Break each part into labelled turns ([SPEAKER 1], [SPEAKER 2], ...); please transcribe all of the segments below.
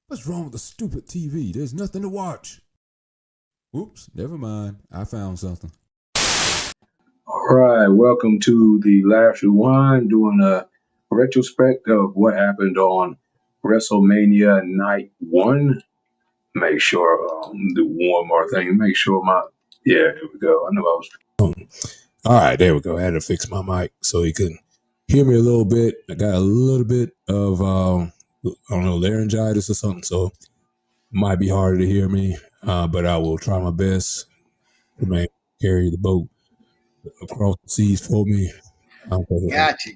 [SPEAKER 1] What's wrong with the stupid TV? There's nothing to watch. Oops, never mind. I found something.
[SPEAKER 2] All right, welcome to the Last Rewind, doing a retrospect of what happened on Wrestlemania Night 1. Make sure, do one more thing. Make sure here we go. I know I was.
[SPEAKER 1] All right, there we go. I had to fix my mic so you can hear me a little bit. I got a little bit of, I don't know, laryngitis or something, so it might be harder to hear me, but I will try my best to carry the boat across the seas for me.
[SPEAKER 3] Gotcha.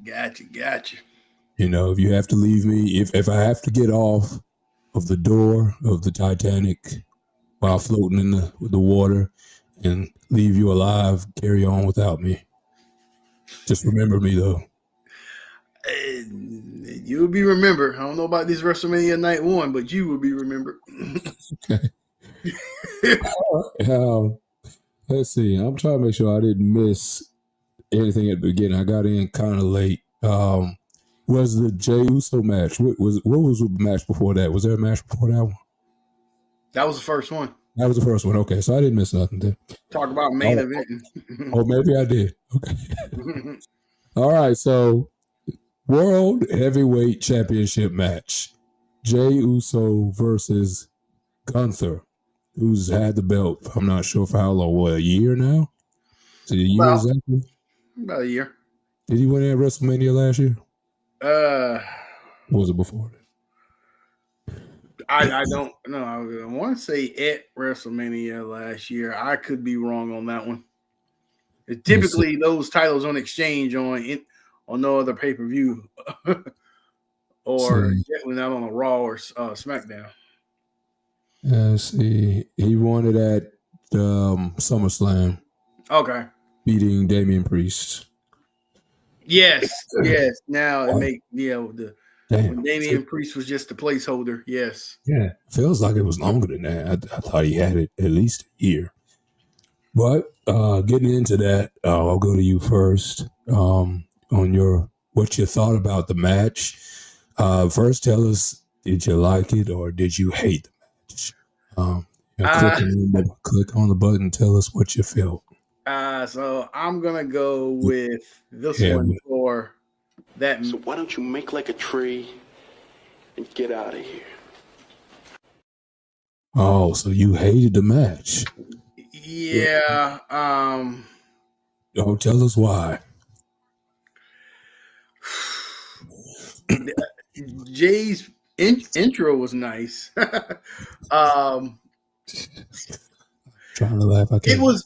[SPEAKER 1] You know, if you have to leave me, if I have to get off of the door of the Titanic while floating in the water and leave you alive, carry on without me. Just remember me, though.
[SPEAKER 3] You will be remembered. I don't know about this WrestleMania Night 1, but you will be remembered.
[SPEAKER 1] Okay. Let's see. I'm trying to make sure I didn't miss anything at the beginning. I got in kind of late. Was the Jey Uso match? What was the match before that? Was there a match before that one?
[SPEAKER 3] That was the first one.
[SPEAKER 1] That was the first one. Okay, so I didn't miss nothing there.
[SPEAKER 3] Talk about main event.
[SPEAKER 1] Oh, maybe I did. Okay. All right, so World Heavyweight Championship match. Jey Uso versus Gunther, who's had the belt, I'm not sure for how long, a year now? Is it a year exactly?
[SPEAKER 3] About a year.
[SPEAKER 1] Did he win at WrestleMania last year?
[SPEAKER 3] Or
[SPEAKER 1] was it before that?
[SPEAKER 3] I don't know. I want to say at WrestleMania last year. I could be wrong on that one. Typically, those titles don't exchange on no other pay-per-view or definitely not on a Raw or SmackDown.
[SPEAKER 1] Let's see. He won it at SummerSlam.
[SPEAKER 3] Okay.
[SPEAKER 1] Beating Damian Priest.
[SPEAKER 3] Yes. Now it when Damian Priest was just a placeholder. Yes.
[SPEAKER 1] Yeah. Feels like it was longer than that. I thought he had it at least a year. But getting into that, I'll go to you first. On what you thought about the match. First, tell us, did you like it or did you hate the match? Click on the button. Tell us what you felt.
[SPEAKER 3] So I'm gonna go with this one for that.
[SPEAKER 4] So why don't you make like a tree and get out of here?
[SPEAKER 1] Oh, so you hated the match?
[SPEAKER 3] Yeah.
[SPEAKER 1] Don't tell us why.
[SPEAKER 3] Jay's intro was nice.
[SPEAKER 1] Trying to laugh.
[SPEAKER 3] It was.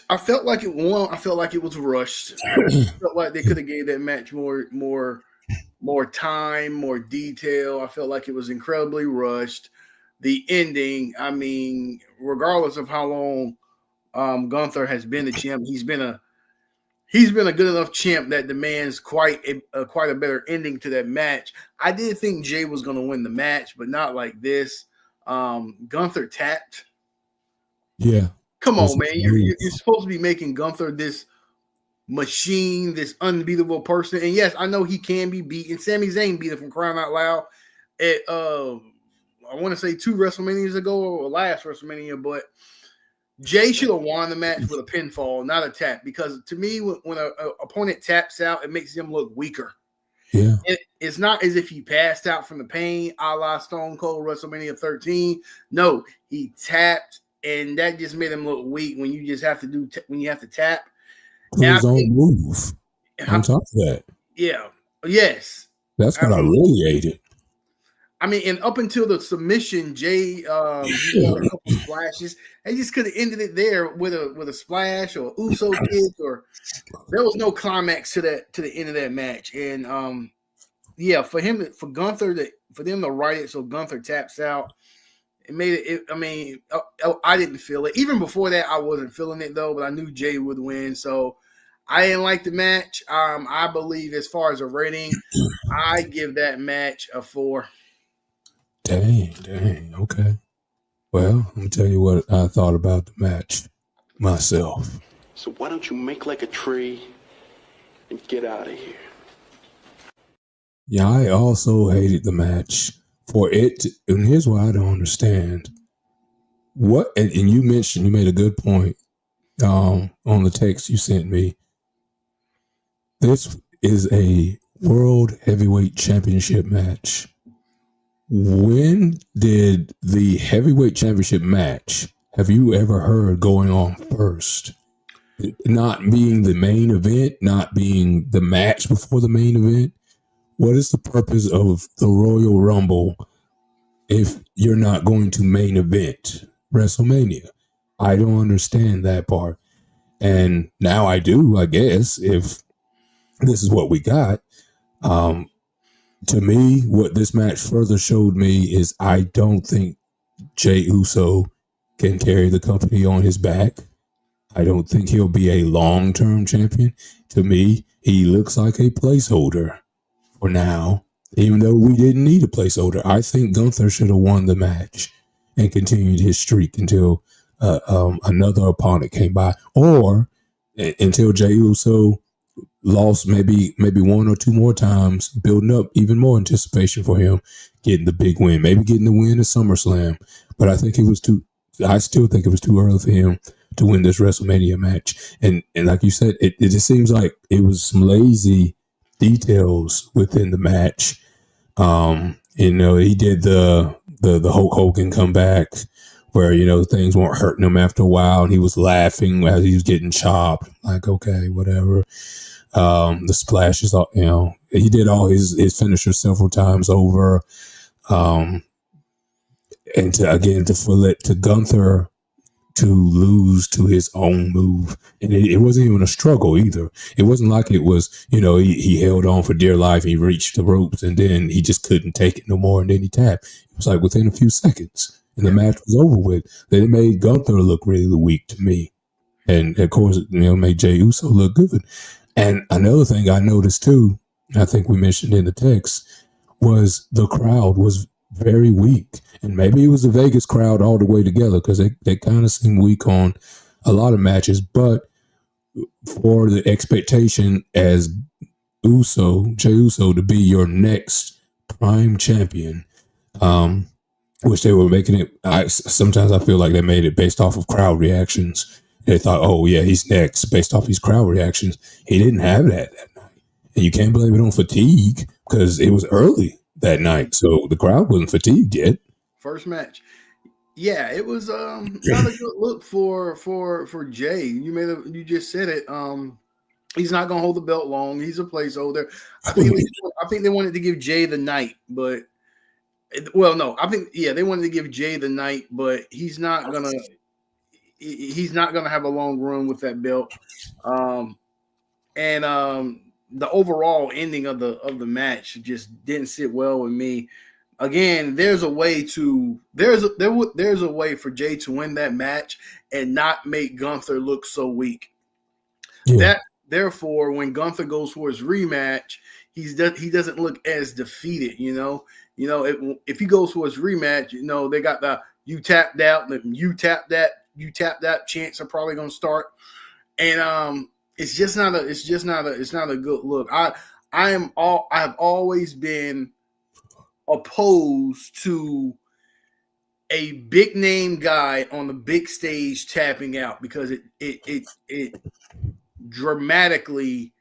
[SPEAKER 3] I felt like it won. I felt like it was rushed. I felt like they could have gave that match more time, more detail. I felt like it was incredibly rushed. The ending, I mean, regardless of how long Gunther has been the champ, he's been a good enough champ that demands quite a better ending to that match. I did think Jay was going to win the match, but not like this. Gunther tapped.
[SPEAKER 1] Yeah.
[SPEAKER 3] Come on, man. You're supposed to be making Gunther this machine, this unbeatable person. And yes, I know he can be beaten. Sami Zayn beat him from crying out loud at I want to say 2 WrestleManias ago or last WrestleMania, but Jay should have won the match with a pinfall, not a tap, because to me, when an opponent taps out, it makes him look weaker.
[SPEAKER 1] Yeah.
[SPEAKER 3] It's not as if he passed out from the pain, a la Stone Cold WrestleMania 13. No, he tapped, and that just made him look weak when you just have to when you have to tap.
[SPEAKER 1] His own move. On top of that.
[SPEAKER 3] Yeah. Yes.
[SPEAKER 1] That's what I really hated.
[SPEAKER 3] I mean, and up until the submission, Jay he had a couple splashes. They just could have ended it there with a splash or Uso kick, or there was no climax to the end of that match. And for Gunther for them to write it so Gunther taps out, it made it. I mean, I didn't feel it. Even before that, I wasn't feeling it though. But I knew Jay would win, so I didn't like the match. I believe as far as a rating, I give that match a 4.
[SPEAKER 1] Dang. Okay. Well, let me tell you what I thought about the match myself.
[SPEAKER 4] So why don't you make like a tree and get out of here?
[SPEAKER 1] Yeah, I also hated the match for it, and here's why I don't understand. What, and you mentioned, you made a good point on the text you sent me. This is a World Heavyweight Championship match. When did the Heavyweight Championship match, have you ever heard going on first? Not being the main event, not being the match before the main event. What is the purpose of the Royal Rumble if you're not going to main event WrestleMania? I don't understand that part. And now I do, I guess, if this is what we got. To me, what this match further showed me is I don't think Jey Uso can carry the company on his back. I don't think he'll be a long-term champion. To me, he looks like a placeholder for now, even though we didn't need a placeholder. I think Gunther should have won the match and continued his streak until another opponent came by, or until Jey Uso lost maybe one or two more times, building up even more anticipation for him getting the big win, maybe getting the win at SummerSlam. But I think I still think it was too early for him to win this WrestleMania match. And like you said, it just seems like it was some lazy details within the match. He did the Hulk Hogan comeback where, things weren't hurting him after a while, and he was laughing as he was getting chopped. Like, okay, whatever. The splashes, he did all his finishers several times over. And to Gunther to lose to his own move. And it wasn't even a struggle either. It wasn't like it was, he held on for dear life. He reached the ropes and then he just couldn't take it no more. And then he tapped. It was like within a few seconds and the match was over with. Then it made Gunther look really weak to me. And of course, it made Jey Uso look good. And another thing I noticed too, I think we mentioned in the text, was the crowd was very weak. And maybe it was the Vegas crowd all the way together because they kind of seemed weak on a lot of matches. But for the expectation as Jey Uso to be your next prime champion, which they were making it, sometimes I feel like they made it based off of crowd reactions. They thought, oh yeah, he's next based off his crowd reactions. He didn't have that night. And you can't blame it on fatigue because it was early that night. So the crowd wasn't fatigued yet.
[SPEAKER 3] First match. Yeah, it was not a good look for Jey. You just said it. He's not gonna hold the belt long. He's a placeholder. I think they wanted to give Jey the night, but they wanted to give Jey the night, but he's not gonna have a long run with that belt. The overall ending of the match just didn't sit well with me. Again, there's a way for Jey to win that match and not make Gunther look so weak. Yeah. Therefore, when Gunther goes for his rematch, he doesn't look as defeated. If he goes for his rematch, they got the you tapped out, you tapped that chants are probably going to start, and it's not a good look. I've always been opposed to a big name guy on the big stage tapping out because it dramatically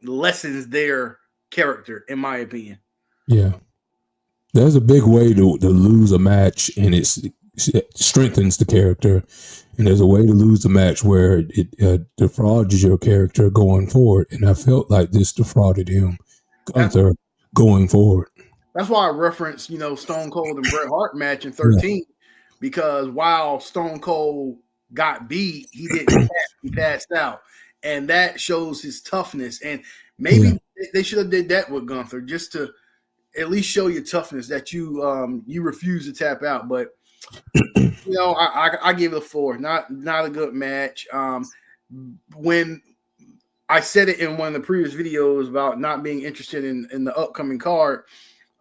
[SPEAKER 3] lessens their character, in my opinion.
[SPEAKER 1] Yeah, there's a big way to lose a match, and it strengthens the character. And there's a way to lose the match where it defrauds your character going forward. And I felt like this defrauded him, Gunther, going forward.
[SPEAKER 3] That's why I referenced, Stone Cold and Bret Hart match in 13, because while Stone Cold got beat, he didn't tap, he passed out. And that shows his toughness. And maybe they should have did that with Gunther just to at least show your toughness that you refuse to tap out. But I give it a 4. Not a good match. When I said it in one of the previous videos about not being interested in the upcoming card,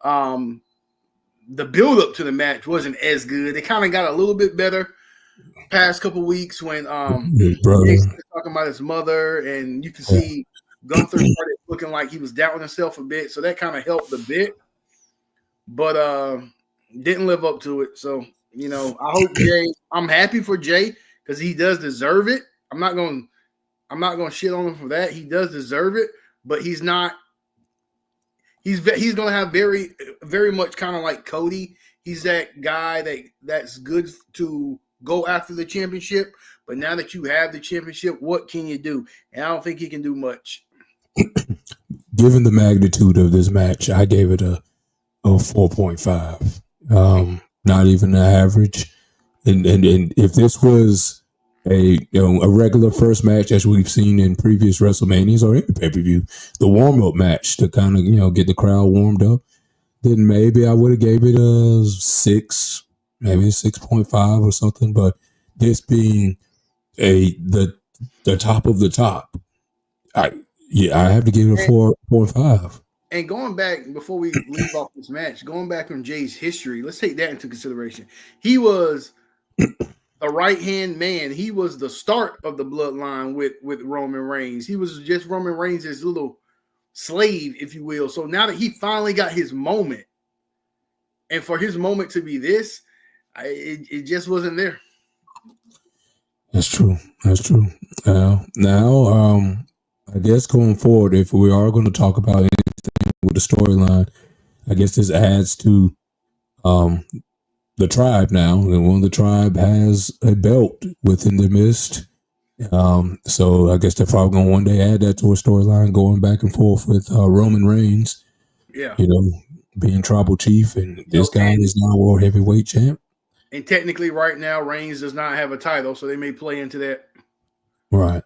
[SPEAKER 3] the build up to the match wasn't as good. It kind of got a little bit better past couple weeks when Jason was talking about his mother, and you can see Gunther started looking like he was doubting himself a bit. So that kind of helped a bit. but didn't live up to it. So, I hope Jay. I'm happy for Jay because he does deserve it. I'm not going to shit on him for that. He does deserve it, but he's not. He's going to have very, very much kind of like Cody. He's that guy that's good to go after the championship. But now that you have the championship, what can you do? And I don't think he can do much.
[SPEAKER 1] Given the magnitude of this match, I gave it a 4.5. Not even the average. And if this was a regular first match as we've seen in previous WrestleManias or any pay-per-view, the warm-up match to kind of get the crowd warmed up, then maybe I would have gave it a 6, maybe a 6.5 or something. But this being the top of the top, I have to give it a 4.5.
[SPEAKER 3] And going back, before we leave off this match, going back on Jay's history, let's take that into consideration. He was a right-hand man. He was the start of the bloodline with Roman Reigns. He was just Roman Reigns' little slave, if you will. So now that he finally got his moment, and for his moment to be this, it just wasn't there.
[SPEAKER 1] That's true. Now, I guess going forward, if we are going to talk about anything with the storyline, I guess this adds to the tribe now. And one of the tribe has a belt within the mist. So I guess they're probably going to one day add that to a storyline going back and forth with Roman Reigns.
[SPEAKER 3] Yeah.
[SPEAKER 1] Being tribal chief, and this guy is now world heavyweight champ.
[SPEAKER 3] And technically right now, Reigns does not have a title, so they may play into that.
[SPEAKER 1] Right.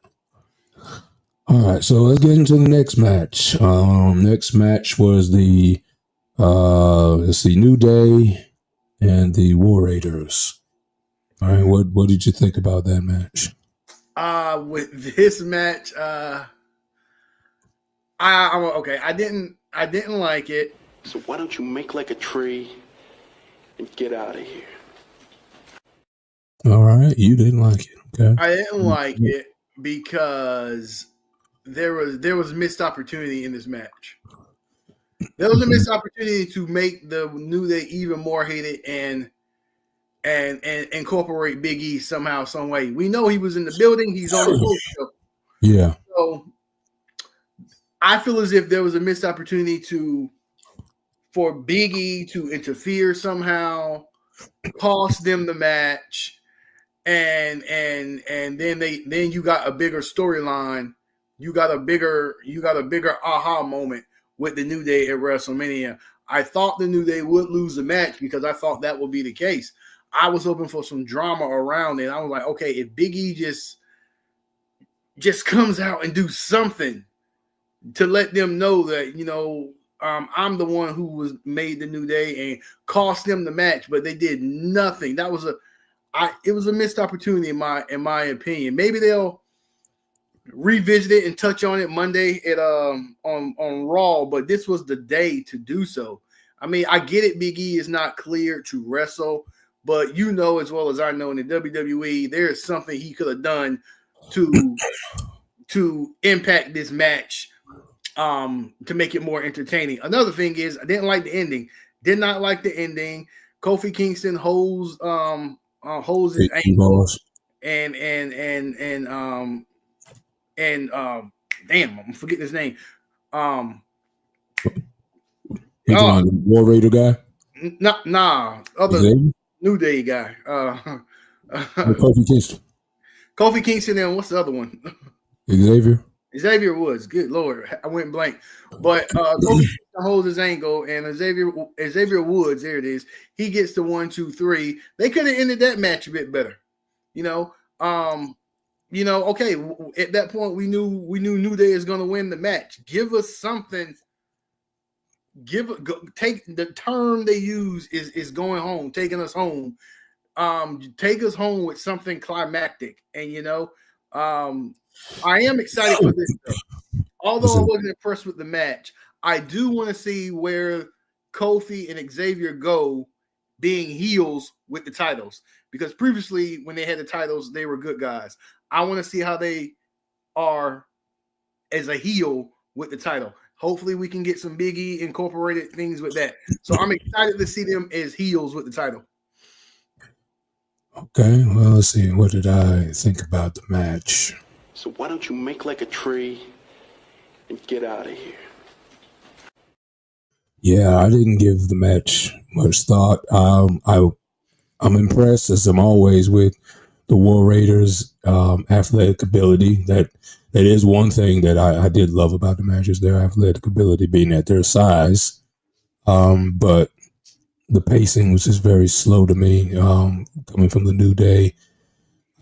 [SPEAKER 1] All right, so let's get into the next match. Next match was the New Day and the War Raiders. All right, what did you think about that match?
[SPEAKER 3] With this match, I'm okay. I didn't like it.
[SPEAKER 4] So why don't you make like a tree and get out of here?
[SPEAKER 1] All right, you didn't like it. Okay.
[SPEAKER 3] I didn't like it because there was missed opportunity in this match. There was a missed opportunity to make the New Day even more hated and incorporate Big E somehow, some way. We know he was in the building. He's on the post.
[SPEAKER 1] Yeah.
[SPEAKER 3] So I feel as if there was a missed opportunity for Big E to interfere somehow, cost them the match, and then you got a bigger storyline. You got a bigger aha moment with the New Day at WrestleMania. I thought the New Day would lose the match because I thought that would be the case. I was hoping for some drama around it. I was like, okay, if Big E just comes out and do something to let them know that, I'm the one who was made the New Day and cost them the match, but they did nothing. That was it was a missed opportunity in my opinion. Maybe they'll revisit it and touch on it Monday at on Raw, but this was the day to do so. I mean, I get it. Big E is not cleared to wrestle, but as well as I know in the WWE, there is something he could have done to impact this match, to make it more entertaining. Another thing is I didn't like the ending. Did not like the ending. Kofi Kingston holds his ankle and damn, I'm forgetting his name.
[SPEAKER 1] The War Raider guy?
[SPEAKER 3] Other
[SPEAKER 1] Xavier?
[SPEAKER 3] New Day guy.
[SPEAKER 1] Kofi Kingston.
[SPEAKER 3] Kofi Kingston and what's the other one?
[SPEAKER 1] Xavier
[SPEAKER 3] Woods. Good Lord, I went blank. But Kofi holds his ankle, and Xavier Woods, there it is. He gets the 1, 2, 3. They could have ended that match a bit better. Okay. At that point, we knew New Day is going to win the match. Give us something. Take the term they use is going home, taking us home. Take us home with something climactic, and I am excited for this though. Although I wasn't impressed with the match, I do want to see where Kofi and Xavier go being heels with the titles, because previously when they had the titles, they were good guys. I want to see how they are as a heel with the title. Hopefully, we can get some Big E incorporated things with that. So I'm excited to see them as heels with the title.
[SPEAKER 1] Okay, well, let's see. What did I think about the match?
[SPEAKER 4] So why don't you make like a tree and get out of here?
[SPEAKER 1] Yeah, I didn't give the match much thought. I'm impressed, as I'm always, with the War Raiders' athletic ability. That is one thing that I did love about the match, is their athletic ability being at their size. But the pacing was just very slow to me, coming from the New Day.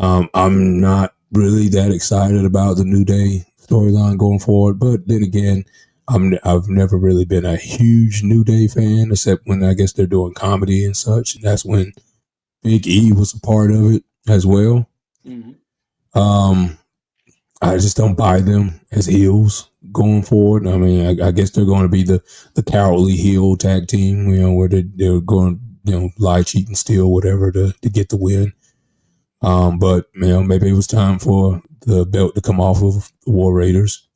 [SPEAKER 1] I'm not really that excited about the New Day storyline going forward, but then again, I've never really been a huge New Day fan, except when I guess they're doing comedy and such. And that's when Big E was a part of it as well.
[SPEAKER 3] Mm-hmm.
[SPEAKER 1] I just don't buy them as heels going forward. I mean, I guess they're going to be the cowardly heel tag team, where they're going, lie, cheat, and steal, whatever, to get the win. But maybe it was time for the belt to come off of the War Raiders.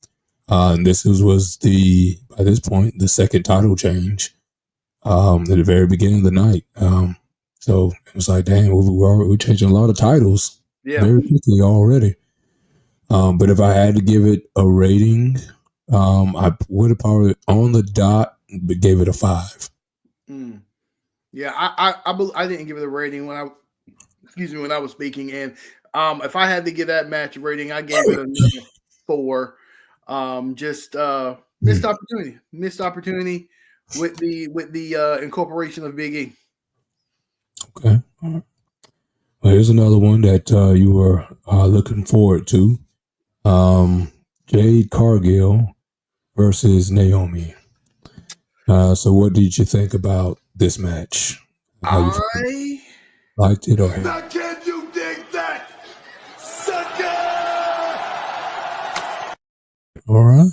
[SPEAKER 1] And this was by this point, the second title change at the very beginning of the night. So it was like, dang, we're changing a lot of titles very quickly already. But if I had to give it a rating, I would have probably on the dot gave it a 5.
[SPEAKER 3] Yeah, I didn't give it a rating when I was speaking, and if I had to give that match a rating, I gave it another 4. Just missed opportunity with the incorporation of Big E.
[SPEAKER 1] Okay. All right. Well, here's another one that you were looking forward to. Jade Cargill versus Naomi. So what did you think about this match?
[SPEAKER 3] I
[SPEAKER 1] liked it, or
[SPEAKER 5] now can you dig that, sucker?
[SPEAKER 1] All right.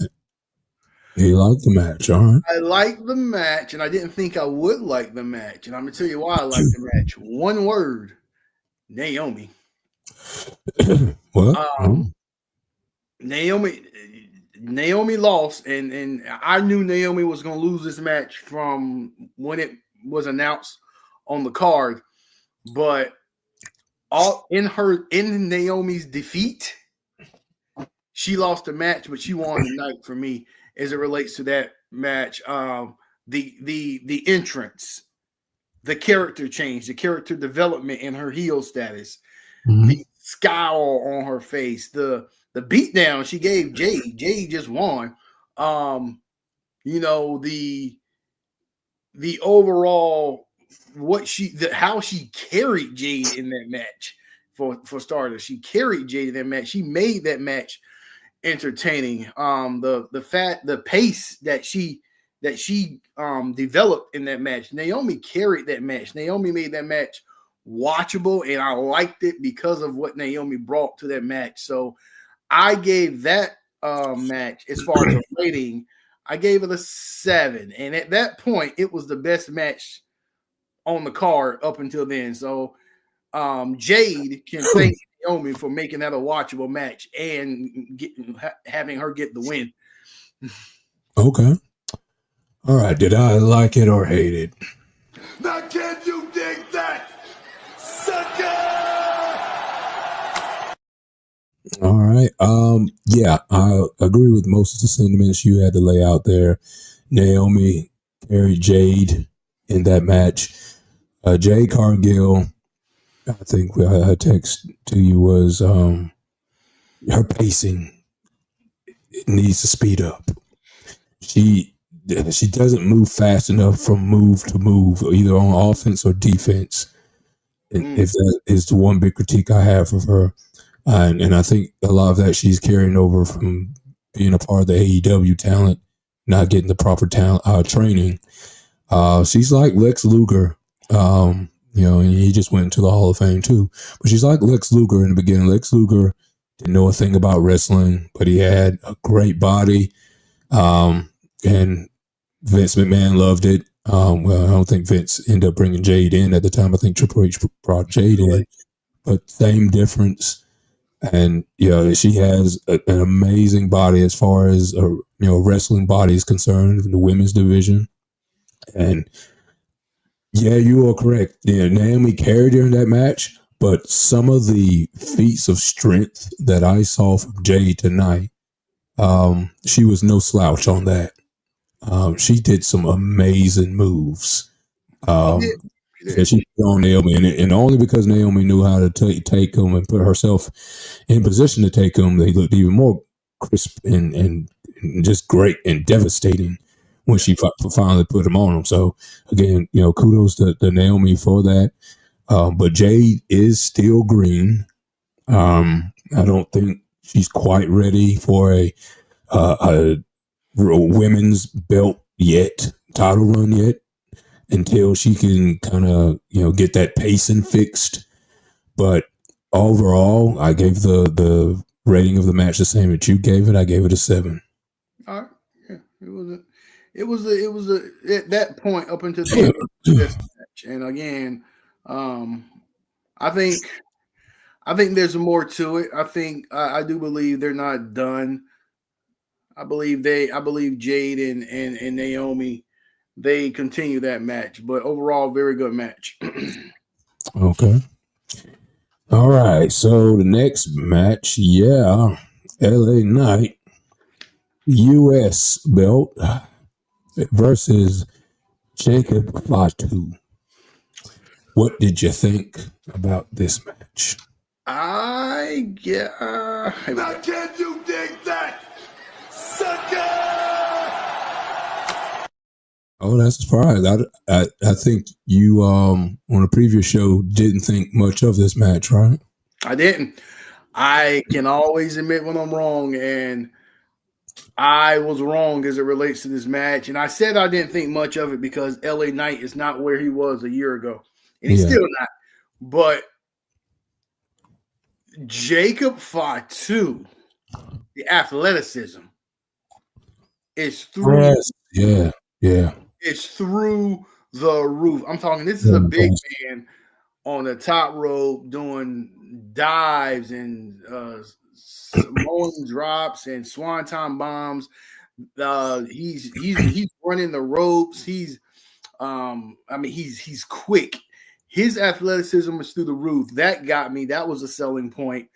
[SPEAKER 1] You liked the match, all right.
[SPEAKER 3] I liked the match, and I didn't think I would like the match. And I'm gonna tell you why I liked the match. One word: Naomi.
[SPEAKER 1] What?
[SPEAKER 3] Naomi lost, and I knew Naomi was going to lose this match from when it was announced on the card. But in Naomi's defeat, she lost the match, but she won the night for me as it relates to that match. The entrance, the character change, the character development in her heel status, the scowl on her face, the beatdown she gave Jade. Jade just won. The overall how she carried Jade in that match for starters. She carried Jade in that match. She made that match entertaining. The pace that she developed in that match. Naomi carried that match. Naomi made that match watchable, and I liked it because of what Naomi brought to that match. So I gave that match, as far as a rating, I gave it a 7. And at that point, it was the best match on the card up until then. So Jade can thank Naomi for making that a watchable match and having her get the win.
[SPEAKER 1] Okay. All right. Did I like it or hate it?
[SPEAKER 5] Now can you dig that, sucker?
[SPEAKER 1] All right. Yeah, I agree with most of the sentiments you had to lay out there. Naomi carried Jade in that match. Jade Cargill, I think her text to you was her pacing needs to speed up. She doesn't move fast enough from move to move, either on offense or defense. If that is the one big critique I have of her. And I think a lot of that she's carrying over from being a part of the AEW talent, not getting the proper talent training. She's like Lex Luger, and he just went into the Hall of Fame too. But she's like Lex Luger in the beginning. Lex Luger didn't know a thing about wrestling, but he had a great body, and Vince McMahon loved it. Well, I don't think Vince ended up bringing Jade in at the time. I think Triple H brought Jade in, but same difference. And she has an amazing body as far as wrestling body is concerned in the women's division. And yeah, you are correct. Yeah, Naomi carried her in that match, but some of the feats of strength that I saw from Jade tonight, she was no slouch on that. She did some amazing moves. Yeah, she put on Naomi, and only because Naomi knew how to take them and put herself in position to take them, they looked even more crisp and just great and devastating when she finally put them on them. So again, kudos to Naomi for that. But Jade is still green. I don't think she's quite ready for a women's belt yet, title run yet, until she can kind of get that pacing fixed. But overall, I gave the rating of the match the same that you gave it. I gave it a 7.
[SPEAKER 3] All right. Yeah, it was at that point up until the end of this match. And again, I think there's more to it. I do believe they're not done. I believe Jade and Naomi, they continue that match. But overall, very good match.
[SPEAKER 1] Okay. All right. So the next match, LA Knight US belt versus Jacob Fatu. What did you think about this match?
[SPEAKER 5] Now can you dig that, sucker?
[SPEAKER 1] Oh, that's a surprise. I think you on a previous show didn't think much of this match, right?
[SPEAKER 3] I didn't. I can always admit when I'm wrong, and I was wrong as it relates to this match. And I said I didn't think much of it because LA Knight is not where he was a year ago. And he's still not. But Jacob Fatu, the athleticism is through.
[SPEAKER 1] Yeah.
[SPEAKER 3] It's through the roof. I'm talking, this is a big man on the top rope doing dives and Samoan drops and swanton bombs. He's running the ropes. He's quick. His athleticism was through the roof. That got me. That was a selling point.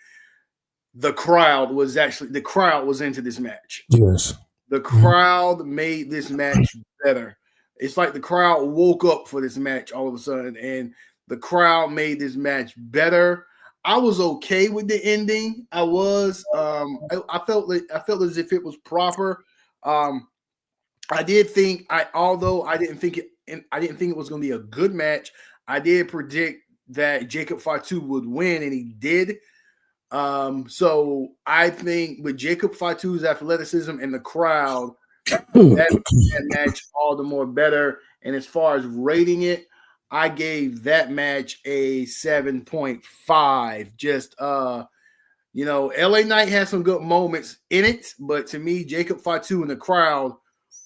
[SPEAKER 3] The crowd was into this match.
[SPEAKER 1] Yes.
[SPEAKER 3] The crowd made this match better. It's like the crowd woke up for this match all of a sudden, and the crowd made this match better. I was okay with the ending. I was. I felt as if it was proper. I did think although I didn't think it was going to be a good match. I did predict that Jacob Fatu would win, and he did. So I think with Jacob Fatu's athleticism and the crowd, that match all the more better. And as far as rating it, I gave that match a 7.5. Just LA Knight had some good moments in it, but to me, Jacob Fatu and the crowd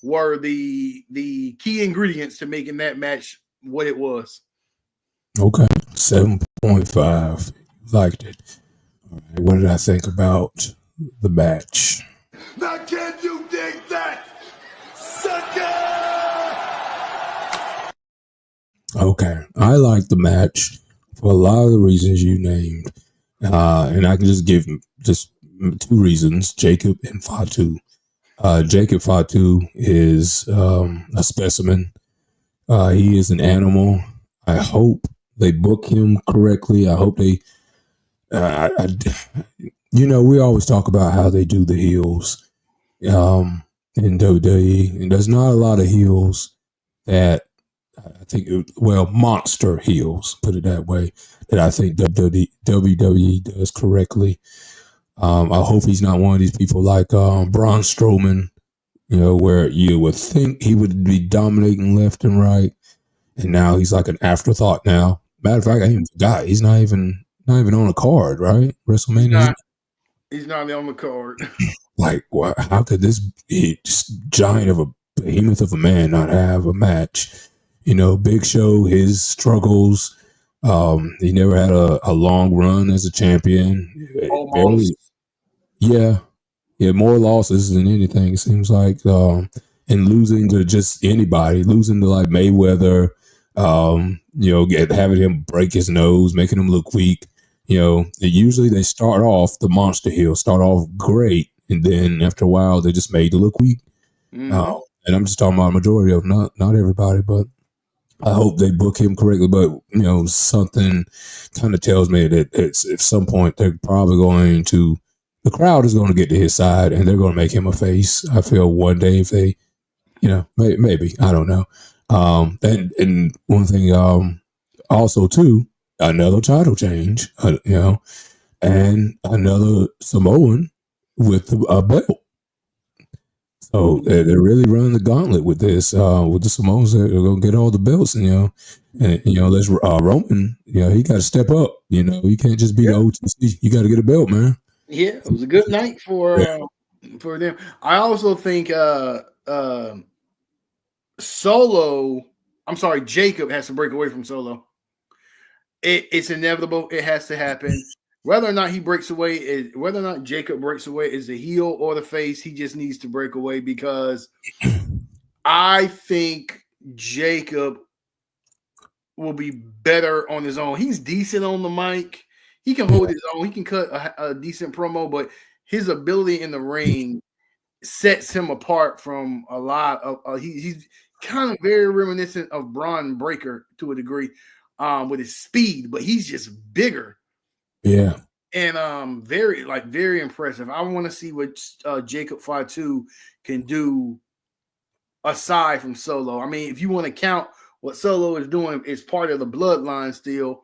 [SPEAKER 3] were the key ingredients to making that match what it was.
[SPEAKER 1] Okay, 7.5. Liked it. All right, what did I think about the match?
[SPEAKER 5] Now can you dig that, sucker?
[SPEAKER 1] Okay, I like the match for a lot of the reasons you named, and I can just give just 2 reasons: Jacob and Fatu. Jacob Fatu is a specimen. He is an animal. I hope they book him correctly. I hope they. We always talk about how they do the heels in WWE, and there's not a lot of heels that I think, monster heels, put it that way, that I think WWE does correctly. I hope he's not one of these people like Braun Strowman, where you would think he would be dominating left and right, and now he's like an afterthought now. Matter of fact, I even forgot he's not even on a card, right? WrestleMania.
[SPEAKER 3] He's not on the card.
[SPEAKER 1] Like, how could this giant of a behemoth of a man not have a match? Big Show, his struggles. He never had a long run as a champion.
[SPEAKER 3] Almost.
[SPEAKER 1] Yeah. Yeah, more losses than anything, it seems like. And losing to just anybody, losing to like Mayweather, having him break his nose, making him look weak. Usually they start off the monster heel, start off great, and then after a while they just made to look weak.
[SPEAKER 3] Mhm.
[SPEAKER 1] And I'm just talking about a majority of not everybody, but I hope they book him correctly. But something kind of tells me that at some point they're probably going to. The crowd is going to get to his side, and they're going to make him a face. I feel one day if they, maybe I don't know. And one thing, also too, another title change, and another Samoan with a belt. So they're really running the gauntlet with this. With the Samoans, they're going to get all the belts, and let's Roman. He got to step up. You can't just be the OTC. You got to get a belt, man.
[SPEAKER 3] Yeah, it was a good night for them. I also think Solo. I'm sorry, Jacob has to break away from Solo. It's inevitable. It has to happen. Whether or not he breaks away, whether or not Jacob breaks away is the heel or the face, he just needs to break away because I think Jacob will be better on his own. He's decent on the mic. He can hold his own. He can cut a decent promo, but his ability in the ring sets him apart from a lot of. He's kind of very reminiscent of Braun Breaker to a degree, with his speed, but he's just bigger.
[SPEAKER 1] Yeah,
[SPEAKER 3] and very impressive. I want to see what Jacob Fatu can do aside from Solo. I mean, if you want to count what Solo is doing, it's part of the bloodline still,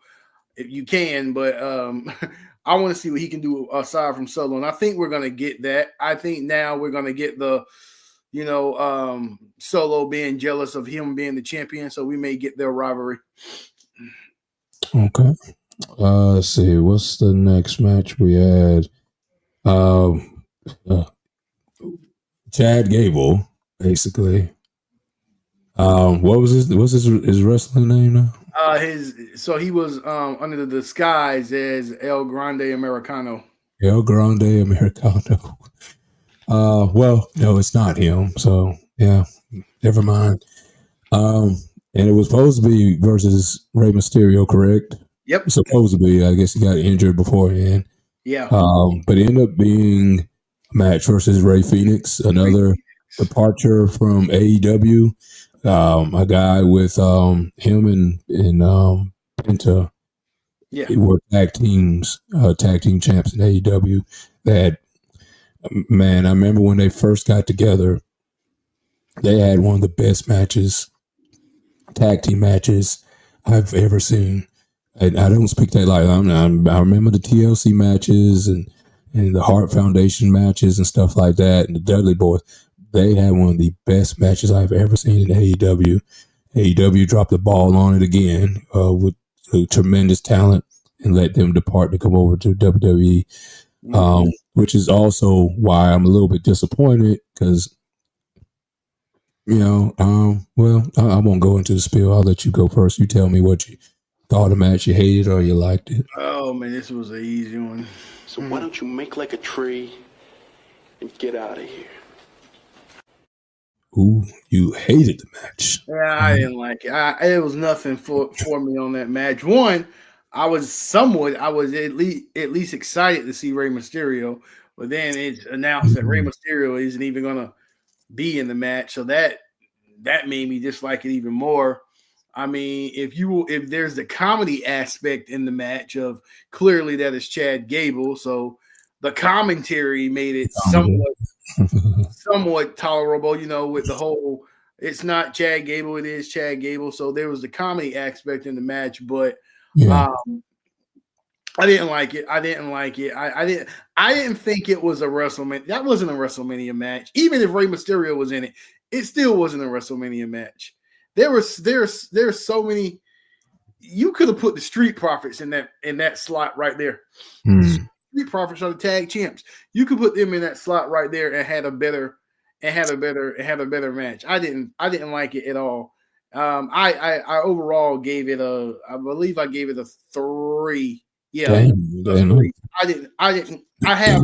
[SPEAKER 3] if you can. But I want to see what he can do aside from Solo, and I think we're going to get that. I think now we're going to get the, Solo being jealous of him being the champion, so we may get their rivalry.
[SPEAKER 1] Okay. Let's see. What's the next match we had? Chad Gable, basically. What was his wrestling name now?
[SPEAKER 3] He was under the disguise as El Grande Americano.
[SPEAKER 1] El Grande Americano. Well, no, it's not him. So yeah, never mind. And it was supposed to be versus Rey Mysterio, correct?
[SPEAKER 3] Yep.
[SPEAKER 1] Supposed to be. I guess he got injured beforehand.
[SPEAKER 3] Yeah.
[SPEAKER 1] But it ended up being a match versus Ray Phoenix, another departure from AEW. A guy with him and Penta.
[SPEAKER 3] Yeah.
[SPEAKER 1] Were tag team champs in AEW. That, man, I remember when they first got together, they had one of the best tag team matches I've ever seen. And I don't speak that like I remember the TLC matches and the Hart Foundation matches and stuff like that, and the Dudley Boys. They had one of the best matches I've ever seen in AEW. AEW dropped the ball on it again with tremendous talent and let them depart to come over to WWE, which is also why I'm a little bit disappointed because, well, I won't go into the spiel. I'll let you go first. You tell me what you thought of the match, you hated or you liked it.
[SPEAKER 3] Oh, man, this was an easy one.
[SPEAKER 4] So why don't you make like a tree and get out of here?
[SPEAKER 1] Ooh, you hated the match.
[SPEAKER 3] Yeah, I didn't like it. It was nothing for me on that match. One, I was at least excited to see Rey Mysterio, but then it's announced that Rey Mysterio isn't even gonna be in the match, so that made me dislike it even more. I mean, if there's the comedy aspect in the match of clearly that is Chad Gable, so the commentary made it somewhat tolerable, with the whole it's not Chad Gable, it is Chad Gable. So there was the comedy aspect in the match, but I didn't like it. I didn't think it was a WrestleMania. That wasn't a WrestleMania match. Even if Rey Mysterio was in it, it still wasn't a WrestleMania match. There's so many. You could have put the Street Profits in that slot right there. Street Profits are the tag champs. You could put them in that slot right there and had a better match. I didn't like it at all. I overall gave it I gave it a 3. Yeah,
[SPEAKER 1] Damn.
[SPEAKER 3] I have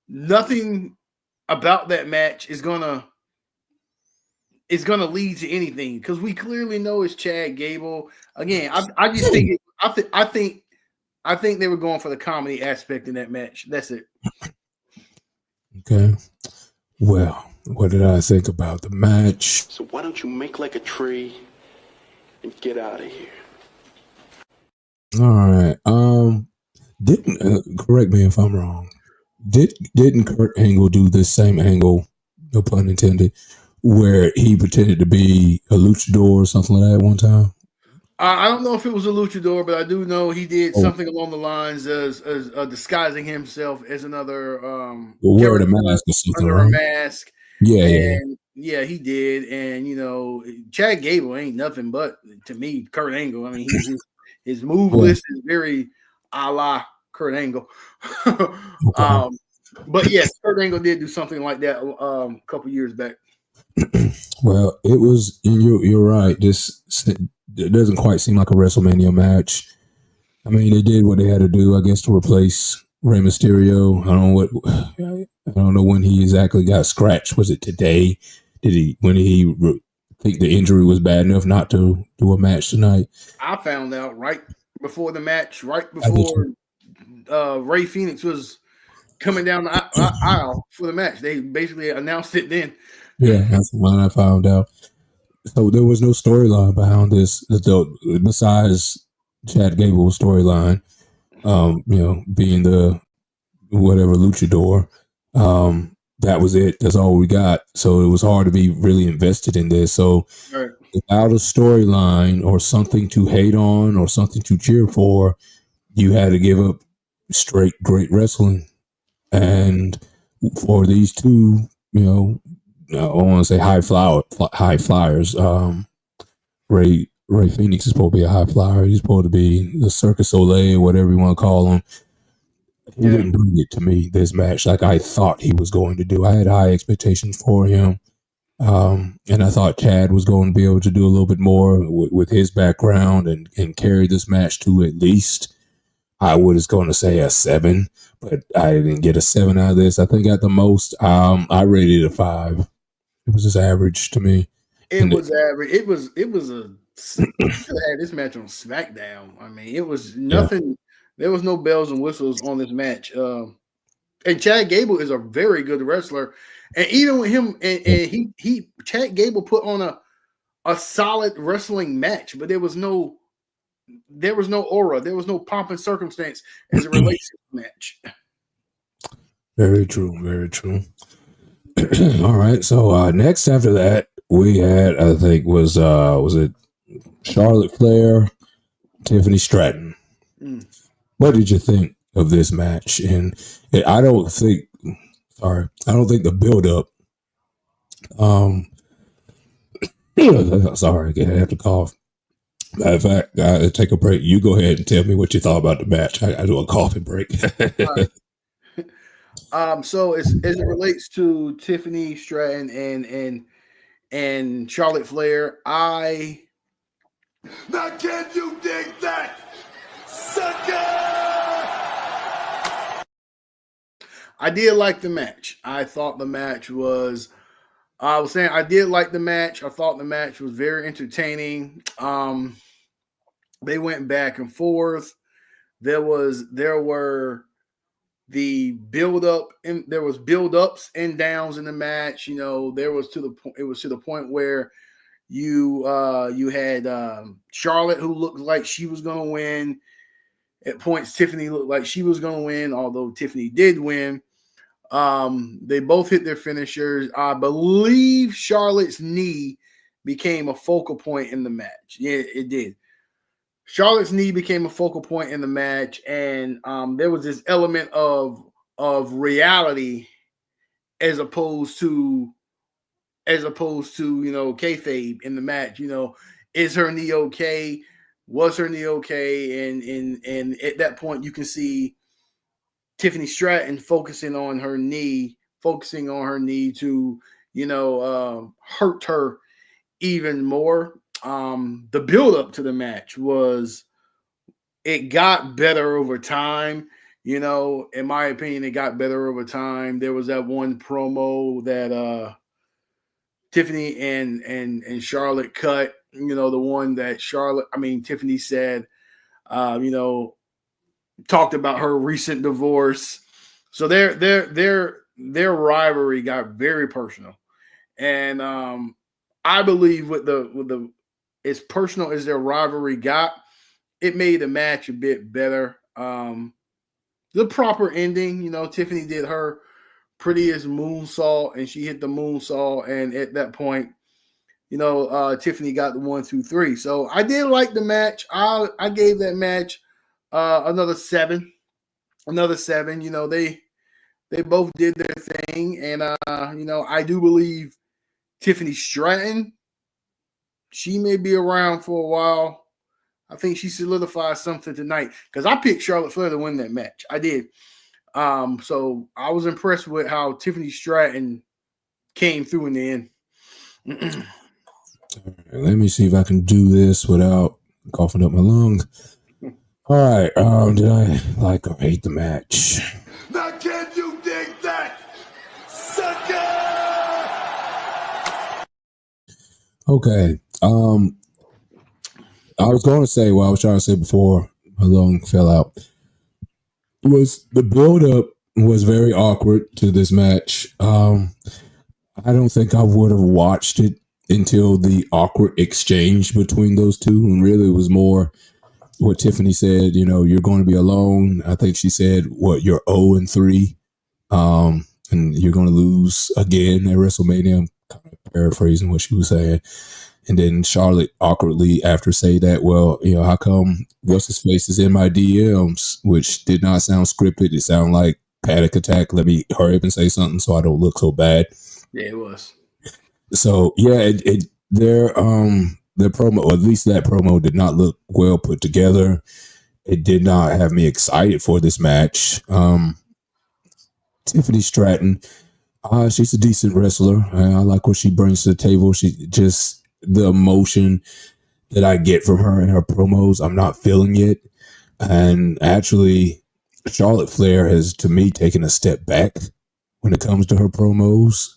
[SPEAKER 3] nothing about that match is gonna lead to anything because we clearly know it's Chad Gable. Again, I just think I think they were going for the comedy aspect in that match. That's it.
[SPEAKER 1] Okay. Well, what did I think about the match?
[SPEAKER 4] So why don't you make like a tree and get out of here?
[SPEAKER 1] All right. Didn't correct me if I'm wrong. Didn't Kurt Angle do this same angle, no pun intended, where he pretended to be a luchador or something like that one time?
[SPEAKER 3] I don't know if it was a luchador, but I do know he did
[SPEAKER 1] Oh,
[SPEAKER 3] something along the lines as disguising himself as another
[SPEAKER 1] wearing a
[SPEAKER 3] character
[SPEAKER 1] mask or something,
[SPEAKER 3] under a
[SPEAKER 1] right?
[SPEAKER 3] mask.
[SPEAKER 1] Yeah,
[SPEAKER 3] And yeah, he did. And you know, Chad Gable ain't nothing but to me Kurt Angle. I mean, his move
[SPEAKER 1] yeah.
[SPEAKER 3] list is very a la Kurt Angle.
[SPEAKER 1] Okay.
[SPEAKER 3] But yes, Kurt Angle did do something like that a couple years back.
[SPEAKER 1] Well, it was. You're right. It doesn't quite seem like a WrestleMania match. I mean, they did what they had to do, I guess, to replace Rey Mysterio. I don't know when he exactly got scratched. Was it today? When he think the injury was bad enough not to do a match tonight?
[SPEAKER 3] I found out right before the match, right
[SPEAKER 1] I did
[SPEAKER 3] before Ray Phoenix was coming down the aisle for the match. They basically announced it then.
[SPEAKER 1] Yeah, that's when I found out. So there was no storyline behind this, besides Chad Gable's storyline. Being the whatever luchador. That was it. That's all we got. So it was hard to be really invested in this. So
[SPEAKER 3] Right.
[SPEAKER 1] without a storyline or something to hate on or something to cheer for, you had to give up straight great wrestling. And for these two, I want to say high flyers. Ray Phoenix is supposed to be a high flyer. He's supposed to be the Circus Soleil, whatever you want to call him. He didn't bring it to me this match like I thought he was going to do. I had high expectations for him. And I thought Chad was going to be able to do a little bit more with his background and carry this match to at least, I was going to say a 7, but I didn't get a 7 out of this. I think at the most, I rated it a 5. It was just average to me.
[SPEAKER 3] It was average. It was a should have had this match on SmackDown. I mean, it was nothing. There was no bells and whistles on this match. And Chad Gable is a very good wrestler. And even with him, and Chad Gable put on a solid wrestling match, but there was no aura, there was no pomp and circumstance as it relates to the match.
[SPEAKER 1] Very true, very true. All right, so next after that we had, I think was it Charlotte Flair, Tiffany Stratton. What did you think of this match? And I don't think the build up. Sorry, I have to cough. Matter of fact, I take a break. You go ahead and tell me what you thought about the match. I do a coughing break.
[SPEAKER 3] So as it relates to Tiffany Stratton and Charlotte Flair,
[SPEAKER 5] Now can you dig that, sucker?
[SPEAKER 3] I did like the match. I thought the match was. I was saying I did like the match. I thought the match was very entertaining. They went back and forth. There were the build up, and there was build ups and downs in the match. You know, it was to the point where you had Charlotte, who looked like she was going to win. At points, Tiffany looked like she was going to win, although Tiffany did win. They both hit their finishers. I believe Charlotte's knee became a focal point in the match. Yeah, it did. Charlotte's knee became a focal point in the match, and there was this element of reality as opposed to kayfabe in the match. Is her knee okay? Was her knee okay? And at that point, you can see Tiffany Stratton focusing on her knee to hurt her even more. The build up to the match it got better over time. You know, in my opinion, it got better over time. There was that one promo that Tiffany and Charlotte cut. You know, the one that Tiffany said, you know, talked about her recent divorce. So their rivalry got very personal, and I believe with the as personal as their rivalry got, it made the match a bit better. The proper ending, you know, Tiffany did her prettiest moonsault, and she hit the moonsault, and at that point, you know, Tiffany got the 1, 2, 3. So I did like the match. I gave that match another 7. Another 7. You know, they both did their thing, and you know, I do believe Tiffany Stratton, she may be around for a while. I think she solidified something tonight because I picked Charlotte Flair to win that match. I did. So I was impressed with how Tiffany Stratton came through in the end.
[SPEAKER 1] Let me see if I can do this without coughing up my lung. All right. Did I like or hate the match?
[SPEAKER 5] Now can you dig that? Sucker!
[SPEAKER 1] Okay. I was going to say what I was trying to say before my lung fell out. Was the build-up was very awkward to this match. I don't think I would have watched it until the awkward exchange between those two, and really it was more what Tiffany said. You know, you're going to be alone. I think she said, "What, you're 0-3, and you're going to lose again at WrestleMania." I'm kind of paraphrasing what she was saying. And then Charlotte awkwardly after say that, well, you know, how come what's his face is in my DMs, which did not sound scripted. It sounded like panic attack. Let me hurry up and say something so I don't look so bad.
[SPEAKER 3] Yeah, it was.
[SPEAKER 1] So yeah, their promo, or at least that promo, did not look well put together. It did not have me excited for this match. Tiffany Stratton, she's a decent wrestler. I like what she brings to the table. She just the emotion that I get from her in her promos, I'm not feeling it. And actually, Charlotte Flair has, to me, taken a step back when it comes to her promos.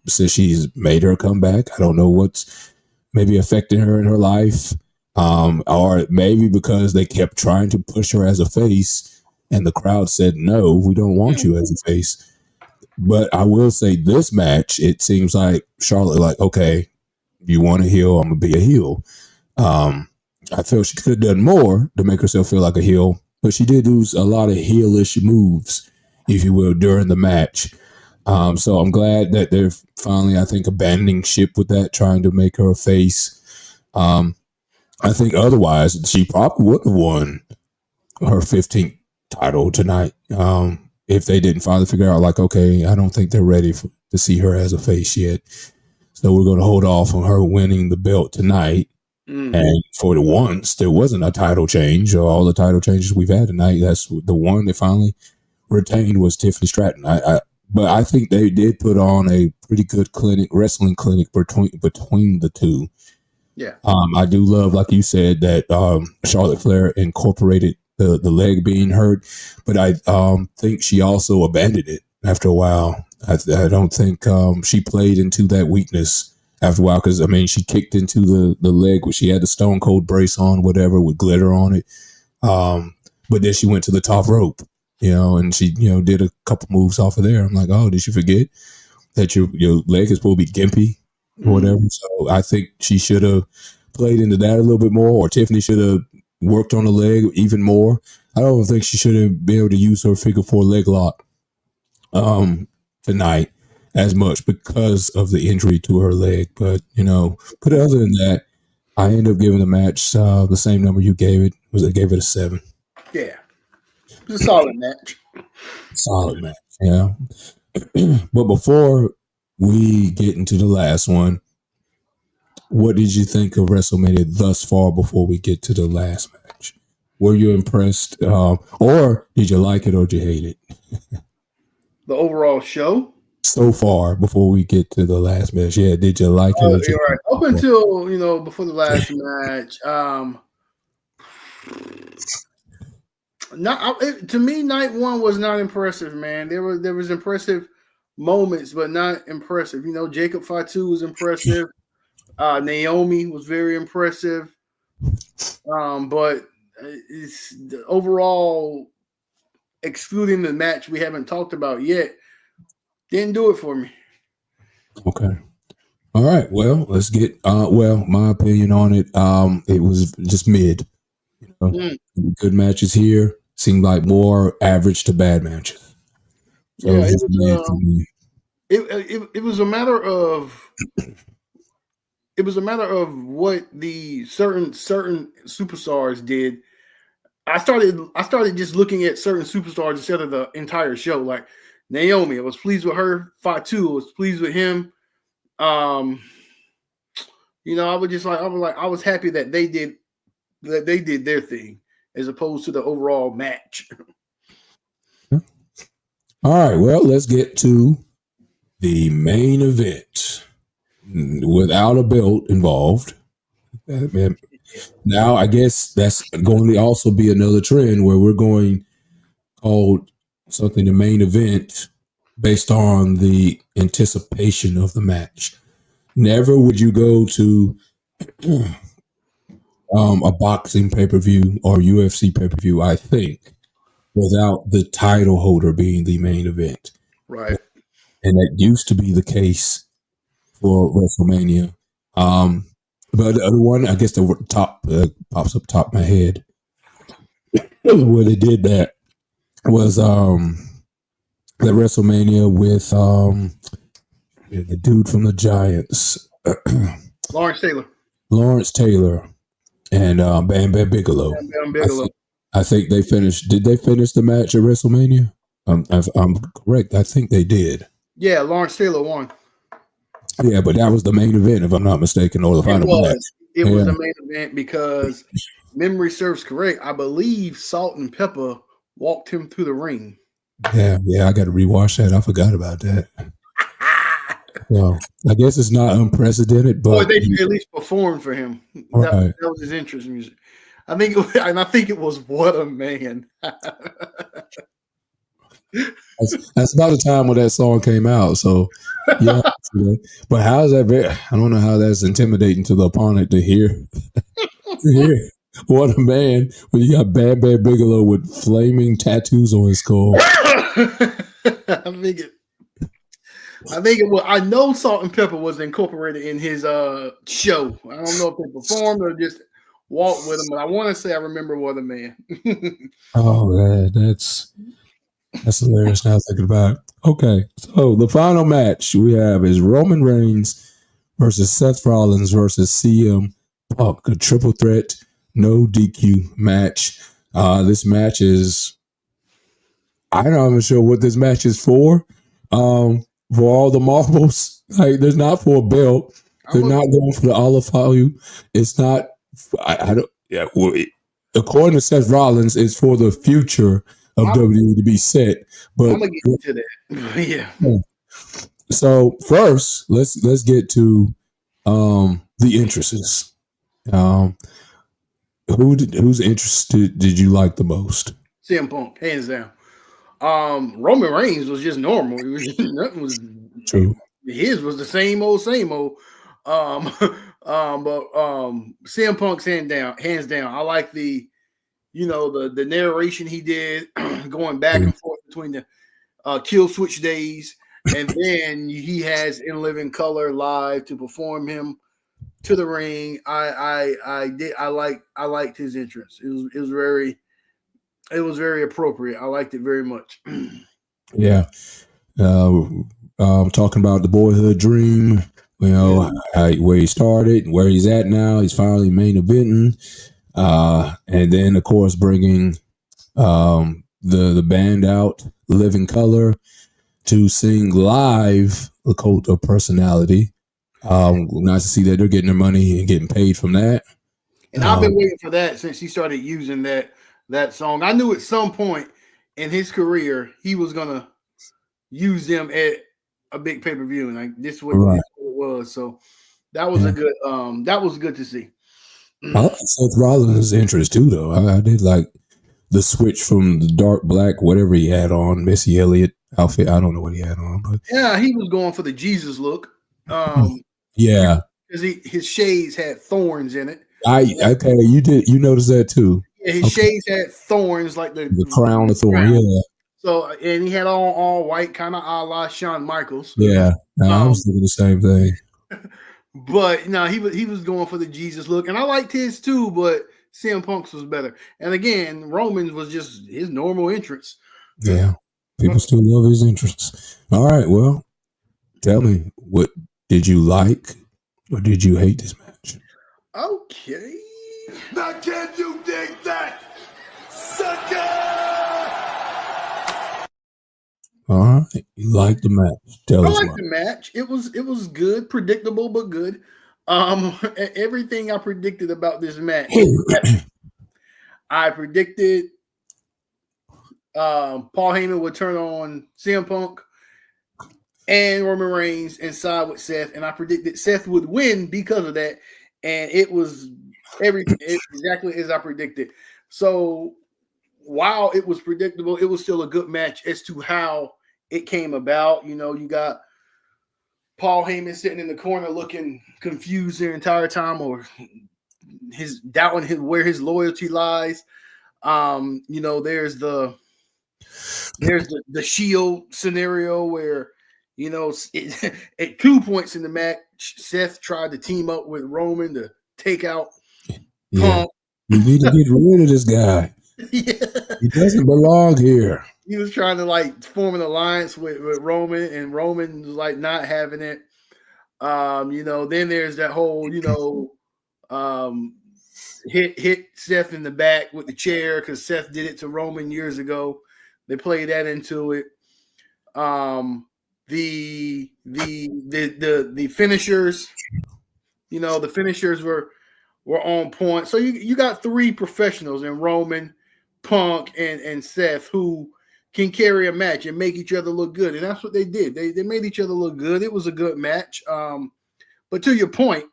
[SPEAKER 1] Since she's made her come back, I don't know what's maybe affecting her in her life, or maybe because they kept trying to push her as a face, and the crowd said, "No, we don't want you as a face." But I will say, this match, it seems like Charlotte, like, okay, you want a heel, I'm gonna be a heel. I feel she could have done more to make herself feel like a heel, but she did do a lot of heelish moves, if you will, during the match. So I'm glad that they're finally, I think, abandoning ship with that, trying to make her a face. I think otherwise she probably would have won her 15th title tonight, if they didn't finally figure out, like, okay, I don't think they're ready to see her as a face yet. So we're going to hold off on her winning the belt tonight. And for the once, there wasn't a title change, or all the title changes we've had tonight. That's the one that finally retained was Tiffany Stratton. But I think they did put on a pretty good wrestling clinic between the two.
[SPEAKER 3] Yeah.
[SPEAKER 1] I do love, like you said, that Charlotte Flair incorporated the leg being hurt, but I think she also abandoned it after a while. I don't think she played into that weakness after a while, because, I mean, she kicked into the leg where she had the Stone Cold brace on, whatever, with glitter on it. But then she went to the top rope, you know, and she, you know, did a couple moves off of there. I'm like, oh, did you forget that your leg is supposed to be gimpy or whatever? So I think she should have played into that a little bit more, or Tiffany should have worked on the leg even more. I don't think she should have been able to use her figure 4 leg lock tonight as much because of the injury to her leg. But, you know, but other than that, I ended up giving the match the same number you gave it. I gave it a 7.
[SPEAKER 3] Yeah. It was a solid match.
[SPEAKER 1] Solid match, yeah. But before we get into the last one, what did you think of WrestleMania thus far before we get to the last match? Were you impressed, or did you like it or did you hate it?
[SPEAKER 3] The overall show?
[SPEAKER 1] So far before we get to the last match, yeah, did you like it? Or did you
[SPEAKER 3] right. Up until, you know, before the last match, To me, night one was not impressive, man. There was impressive moments, but not impressive. You know, Jacob Fatu was impressive. Naomi was very impressive. But it's the overall, excluding the match we haven't talked about yet, didn't do it for me.
[SPEAKER 1] Okay. All right. Well, let's get. My opinion on it. It was just mid. You know, good matches here. Seemed like more average to bad matches. So
[SPEAKER 3] Yeah,
[SPEAKER 1] it was just mid for me.
[SPEAKER 3] It was a matter of. It was a matter of what the certain superstars did. I started just looking at certain superstars instead of the entire show. Like Naomi, I was pleased with her. Fatu, I was pleased with him. You know, I was happy that they did their thing as opposed to the overall match.
[SPEAKER 1] All right, well, let's get to the main event without a belt involved. Now, I guess that's going to also be another trend where we're going called something the main event based on the anticipation of the match. Never would you go to a boxing pay-per-view or UFC pay-per-view, I think, without the title holder being the main event.
[SPEAKER 3] Right.
[SPEAKER 1] And that used to be the case for WrestleMania. But the other one, I guess the top pops up top of my head where they did that was the WrestleMania with the dude from the Giants, Lawrence Taylor, and Bam Bam Bigelow.
[SPEAKER 3] Bam Bigelow.
[SPEAKER 1] I think they finished. Did they finish the match at WrestleMania? I'm correct. I think they did.
[SPEAKER 3] Yeah, Lawrence Taylor won.
[SPEAKER 1] Yeah, but that was the main event, if I'm not mistaken, or the final match.
[SPEAKER 3] It was the main event because, memory serves correct, I believe Salt and Pepper walked him through the ring.
[SPEAKER 1] Yeah, I got to rewatch that. I forgot about that. Well, I guess it's not unprecedented, but
[SPEAKER 3] they at least performed for him. That was his interest music. I think it was What a Man.
[SPEAKER 1] That's about the time when that song came out. So, yeah. But how's that? I don't know how that's intimidating to the opponent to hear. What a Man when you got Bam Bam Bigelow with flaming tattoos on his skull.
[SPEAKER 3] I think it was. I know Salt and Pepper was incorporated in his show. I don't know if they performed or just walked with him, but I want to say I remember What a Man.
[SPEAKER 1] Oh, man, that's hilarious now thinking about it. Okay, so the final match we have is Roman Reigns versus Seth Rollins versus CM Punk, a triple threat, no DQ match. This match is, I'm not even sure what this match is for. For all the marbles, like there's not for a belt. They're not going for the olive oil. It's not. I don't. Yeah. Well, according to Seth Rollins, it's for the future of WWE to be set. But
[SPEAKER 3] I'm gonna get into that. Yeah.
[SPEAKER 1] So first, let's get to the entrances. Whose interest did you like the most?
[SPEAKER 3] CM Punk, hands down. Roman Reigns was just normal. It was nothing was
[SPEAKER 1] true.
[SPEAKER 3] His was the same old. But CM Punk's hands down. I like the narration he did going back and forth between the kill switch days, and then he has In Living Color live to perform him to the ring. I liked his entrance. It was very appropriate. I liked it very much.
[SPEAKER 1] Yeah. Talking about the boyhood dream, where he started, where he's at now. He's finally main eventing. And then, of course, bringing the band out, Living Color, to sing live The Cult of Personality. Nice to see that they're getting their money and getting paid from that.
[SPEAKER 3] And I've been waiting for that since he started using that song. I knew at some point in his career he was gonna use them at a big pay-per-view, and like this is what it was. So that was a good that was good to see.
[SPEAKER 1] I like Seth Rollins' interest too, though. I did like the switch from the dark black, whatever he had on, Missy Elliott outfit. I don't know what he had on, but
[SPEAKER 3] Yeah, he was going for the Jesus look.
[SPEAKER 1] yeah,
[SPEAKER 3] Because his shades had thorns in it.
[SPEAKER 1] okay, you noticed that too.
[SPEAKER 3] Yeah, his shades had thorns like
[SPEAKER 1] The crown of thorn,
[SPEAKER 3] crown.
[SPEAKER 1] yeah.
[SPEAKER 3] So, and he had all white, kind of a la Shawn Michaels.
[SPEAKER 1] Yeah, I was thinking the same thing.
[SPEAKER 3] But no, he was going for the Jesus look, and I liked his too. But CM Punk's was better. And again, Roman's was just his normal entrance.
[SPEAKER 1] Yeah, people still love his entrance. All right, well, tell me, what did you like or did you hate this match?
[SPEAKER 3] Okay.
[SPEAKER 5] Now can you dig that, sucker?
[SPEAKER 1] All right, you like the match? Tell us
[SPEAKER 3] I liked
[SPEAKER 1] why.
[SPEAKER 3] the match. It was good, predictable but good. Everything I predicted about this match. I predicted Paul Heyman would turn on CM Punk and Roman Reigns and side with Seth, and I predicted Seth would win because of that, and it was everything exactly as I predicted. So while it was predictable, it was still a good match as to how it came about. You know, you got Paul Heyman sitting in the corner looking confused the entire time, or his doubting where his loyalty lies. You know, there's the Shield scenario where, you know, at 2 points in the match, Seth tried to team up with Roman to take out Punk.
[SPEAKER 1] You need to get rid of this guy.
[SPEAKER 3] Yeah.
[SPEAKER 1] He doesn't belong here.
[SPEAKER 3] He was trying to like form an alliance with Roman, and Roman was like not having it. You know, then there's that whole, you know, hit Seth in the back with the chair because Seth did it to Roman years ago. They played that into it. The finishers, you know, the finishers were on point. So you got three professionals in Roman, Punk, and Seth who can carry a match and make each other look good. And that's what they did. They made each other look good. It was a good match. But to your point,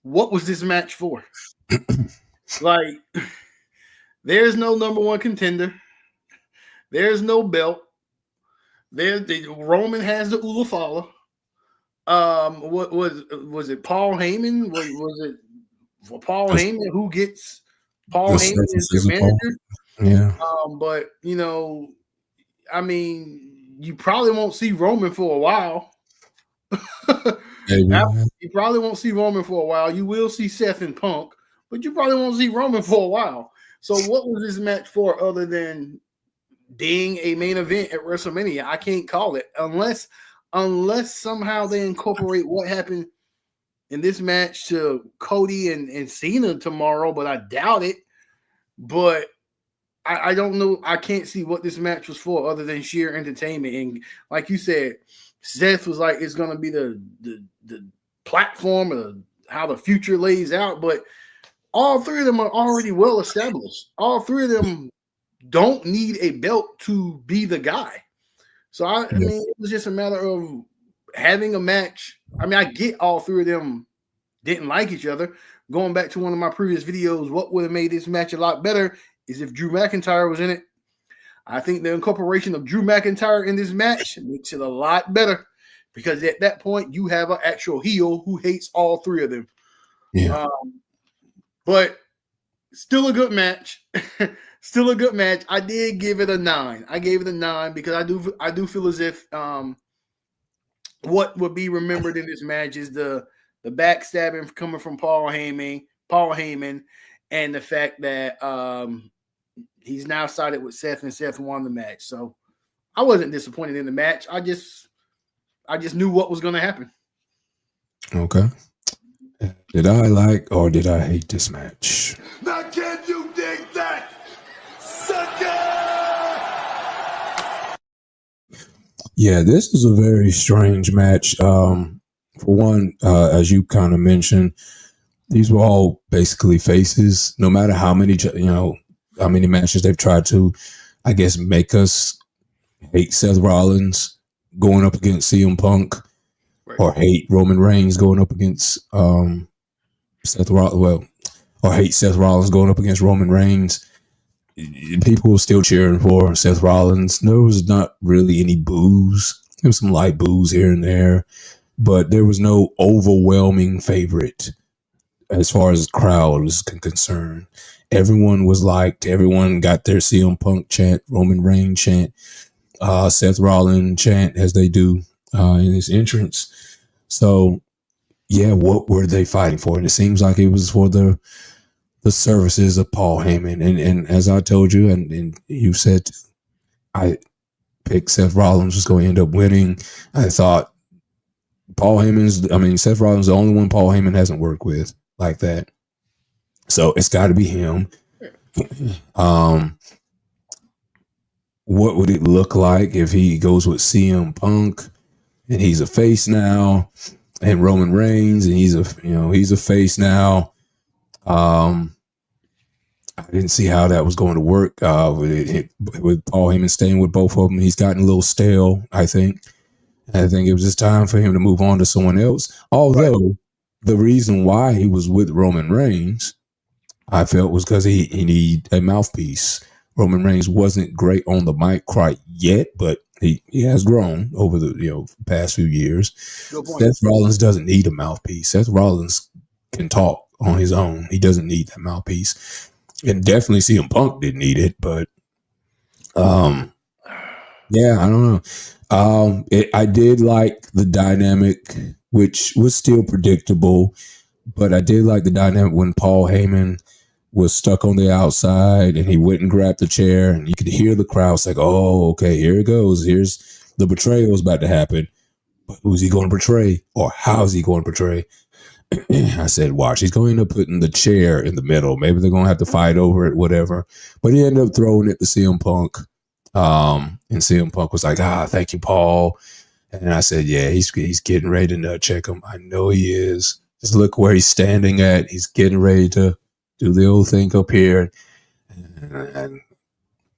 [SPEAKER 3] what was this match for? Like, there's no number one contender. There's no belt. Roman has the Ulafala. What was it? Paul Heyman? Was it for Paul Heyman? Who gets Paul Heyman as the manager?
[SPEAKER 1] Yeah.
[SPEAKER 3] But you know, I mean, you probably won't see Roman for a while. You probably won't see Roman for a while. You will see Seth and Punk, but you probably won't see Roman for a while. So what was this match for other than being a main event at WrestleMania? I can't call it unless somehow they incorporate what happened in this match to Cody and Cena tomorrow, but I doubt it. But I don't know. I can't see what this match was for other than sheer entertainment. And like you said, Seth was like, it's going to be the platform of how the future lays out. But all three of them are already well established. All three of them don't need a belt to be the guy. So, I mean, it was just a matter of having a match. I mean, I get all three of them didn't like each other. Going back to one of my previous videos, what would have made this match a lot better is if Drew McIntyre was in it. I think the incorporation of Drew McIntyre in this match makes it a lot better because at that point, you have an actual heel who hates all three of them.
[SPEAKER 1] Yeah.
[SPEAKER 3] But still a good match. Still a good match. I did give it a 9. I gave it a 9 because I do feel as if what would be remembered in this match is the backstabbing coming from Paul Heyman, and the fact that he's now sided with Seth and Seth won the match. So I wasn't disappointed in the match. I just knew what was going to happen.
[SPEAKER 1] Okay. Did I like or did I hate this match?
[SPEAKER 5] Now can you dig that, sucker?
[SPEAKER 1] Yeah, this is a very strange match. For one, as you kind of mentioned, these were all basically faces. No matter how many matches they've tried to, I guess, make us hate Seth Rollins going up against CM Punk, right, or hate Roman Reigns going up against Seth Rollins. Well, or hate Seth Rollins going up against Roman Reigns. people were still cheering for Seth Rollins. There was not really any boos. There was some light boos here and there, but there was no overwhelming favorite as far as the crowd is concerned. Everyone was liked. Everyone got their CM Punk chant, Roman Reigns chant, Seth Rollins chant as they do in his entrance. So, yeah, what were they fighting for? And it seems like it was for the services of Paul Heyman. And as I told you, and you said, I picked Seth Rollins was going to end up winning. I thought Seth Rollins is the only one Paul Heyman hasn't worked with like that. So it's got to be him. What would it look like if he goes with CM Punk and he's a face now, and Roman Reigns and he's a face now? I didn't see how that was going to work with Paul Heyman staying with both of them. He's gotten a little stale, I think. I think it was just time for him to move on to someone else. Although the reason why he was with Roman Reigns, I felt, was because he needed a mouthpiece. Roman Reigns wasn't great on the mic quite yet, but he has grown over the past few years. Seth Rollins doesn't need a mouthpiece. Seth Rollins can talk on his own. He doesn't need that mouthpiece. And definitely CM Punk didn't need it, but yeah, I don't know. I did like the dynamic, which was still predictable, but I did like the dynamic when Paul Heyman was stuck on the outside and he went and grabbed the chair, and you could hear the crowd say, "Oh, okay, here it goes. Here's the betrayal is about to happen. But who's he going to betray, or how is he going to betray?" I said, watch, he's going to end up putting the chair in the middle. Maybe they're going to have to fight over it, whatever. But he ended up throwing it to CM Punk. And CM Punk was like, thank you, Paul. And I said, yeah, he's getting ready to nut check him. I know he is. Just look where he's standing at. He's getting ready to do the old thing up here. And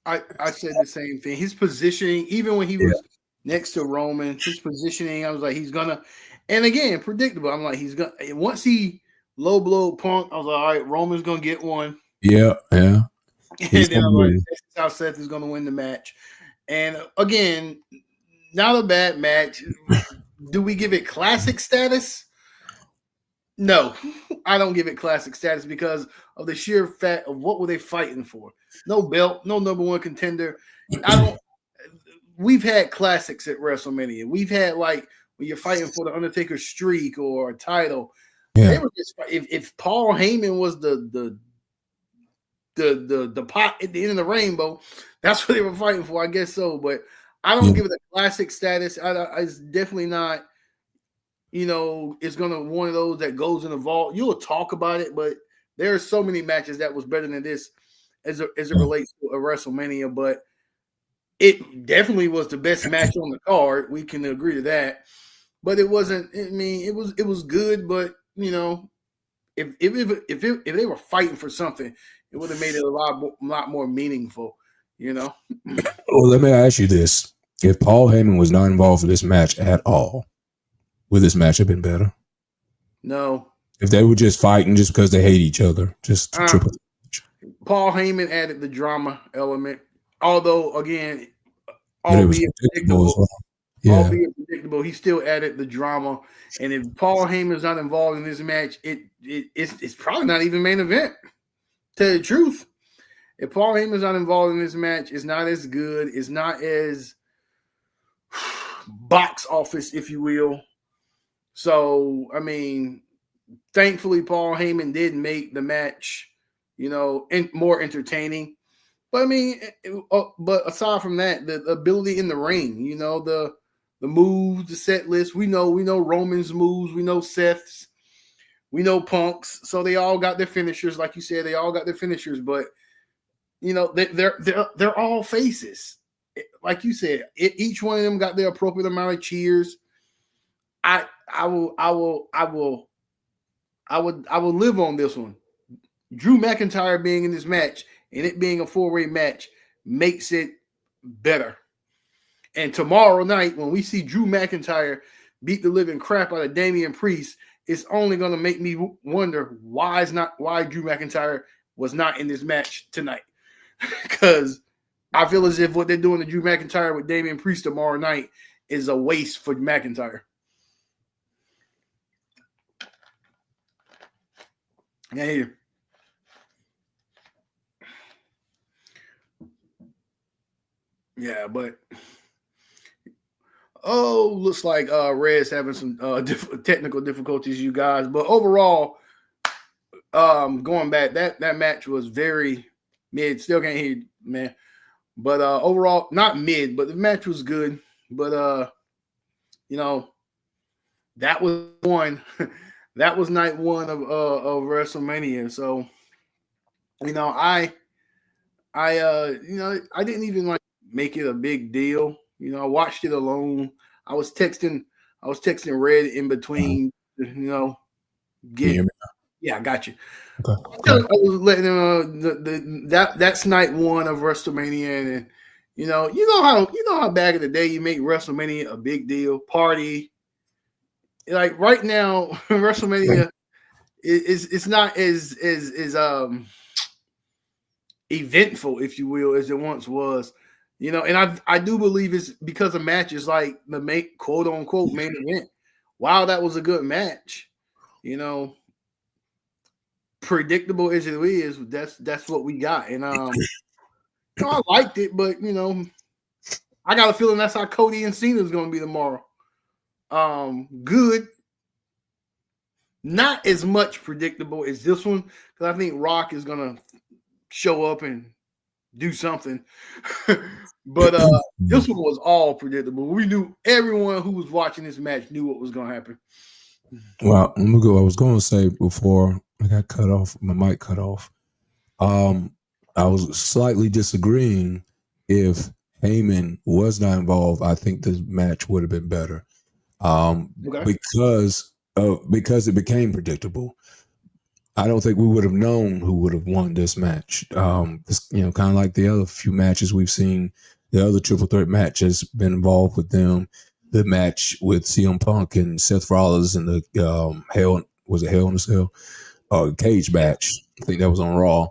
[SPEAKER 3] I said the same thing. His positioning, even when he was next to Roman, his positioning, I was like, he's gonna. And again, predictable. I'm like, he's gonna. Once he low blow Punk, I was like, all right, Roman's gonna get one.
[SPEAKER 1] Yeah.
[SPEAKER 3] And then I'm like, this is how Seth is gonna win the match. And again, not a bad match. Do we give it classic status? No, I don't give it classic status because of the sheer fact of what were they fighting for? No belt, no number one contender. We've had classics at WrestleMania. We've had like when you're fighting for the Undertaker streak or a title.
[SPEAKER 1] Yeah.
[SPEAKER 3] They were just, if Paul Heyman was the pot at the end of the rainbow, that's what they were fighting for. I guess so, but I don't give it a classic status. It's definitely not. It's gonna one of those that goes in the vault. You'll talk about it, but there are so many matches that was better than this as it relates to a WrestleMania. But it definitely was the best match on the card. We can agree to that. But it wasn't. I mean, it was good, but if they were fighting for something, it would have made it a lot more meaningful.
[SPEAKER 1] Well, let me ask you this: if Paul Heyman was not involved in this match at all, would this match have been better?
[SPEAKER 3] No.
[SPEAKER 1] If they were just fighting just because they hate each other, just triple.
[SPEAKER 3] Paul Heyman added the drama element, although again, albeit predictable, he still added the drama. And if Paul Heyman's not involved in this match, it's probably not even main event. To tell you the truth, if Paul Heyman's not involved in this match, it's not as good. It's not as box office, if you will. So, I mean, thankfully, Paul Heyman did make the match, more entertaining. But I mean, but aside from that, the ability in the ring, the moves, the set list, we know Roman's moves, we know Seth's, we know Punk's. So they all got their finishers, like you said, they all got their finishers. But they're all faces, like you said. Each one of them got their appropriate amount of cheers. I will live on this one. Drew McIntyre being in this match and it being a 4-way match makes it better. And tomorrow night, when we see Drew McIntyre beat the living crap out of Damian Priest, it's only going to make me wonder why Drew McIntyre was not in this match tonight. because I feel as if what they're doing to Drew McIntyre with Damian Priest tomorrow night is a waste for McIntyre. Yeah, here. Yeah, but looks like Red's having some technical difficulties, you guys. But overall, going back, that match was very mid. Still can't hear you, man. But overall, not mid, but the match was good. But that was one. That was night one of WrestleMania. So, I didn't even like make it a big deal. I watched it alone. I was texting Red in between. Yeah, I got you.
[SPEAKER 1] Okay.
[SPEAKER 3] I was letting them that's night one of WrestleMania, and you know how back in the day you make WrestleMania a big deal, party. Like right now, WrestleMania it's not as eventful, if you will, as it once was. And I do believe it's because of matches like the quote unquote main event. Wow, that was a good match. Predictable as it is, that's what we got. And I liked it, but I got a feeling that's how Cody and Cena is going to be tomorrow. Good. Not as much predictable as this one, because I think Rock is going to show up and do something. But this one was all predictable. We knew everyone who was watching this match knew what was going to happen.
[SPEAKER 1] Well, let me go. I was going to say before I got cut off, my mic cut off. I was slightly disagreeing. If Heyman was not involved, I think the match would have been better. Because it became predictable. I don't think we would have known who would have won this match. It's, kind of like the other few matches we've seen. The other triple threat match has been involved with them. The match with CM Punk and Seth Rollins in the Hell in a Cell cage match. I think that was on Raw.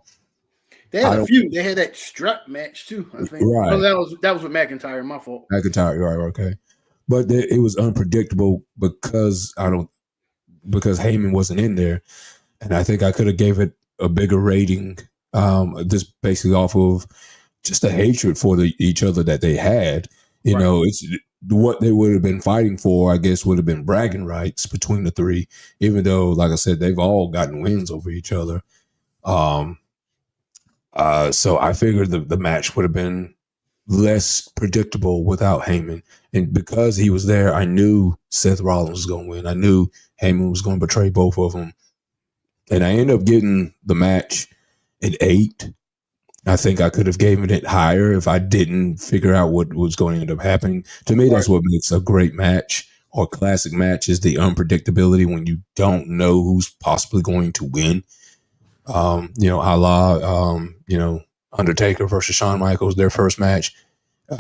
[SPEAKER 3] They had a few. They had that strap match too, I think.
[SPEAKER 1] Right.
[SPEAKER 3] Oh, that was with McIntyre. My fault.
[SPEAKER 1] McIntyre, right? Okay. But it was unpredictable because Heyman wasn't in there, and I think I could have gave it a bigger rating. Just basically off of just the hatred for each other that they had. It's what they would have been fighting for. I guess would have been bragging rights between the three, even though, like I said, they've all gotten wins over each other. So I figured the match would have been less predictable without Heyman. And because he was there, I knew Seth Rollins was going to win. I knew Heyman was going to betray both of them. And I ended up getting the match at 8. I think I could have given it higher if I didn't figure out what was going to end up happening. To me, that's what makes a great match or classic match is the unpredictability when you don't know who's possibly going to win. A la, Undertaker versus Shawn Michaels, their first match.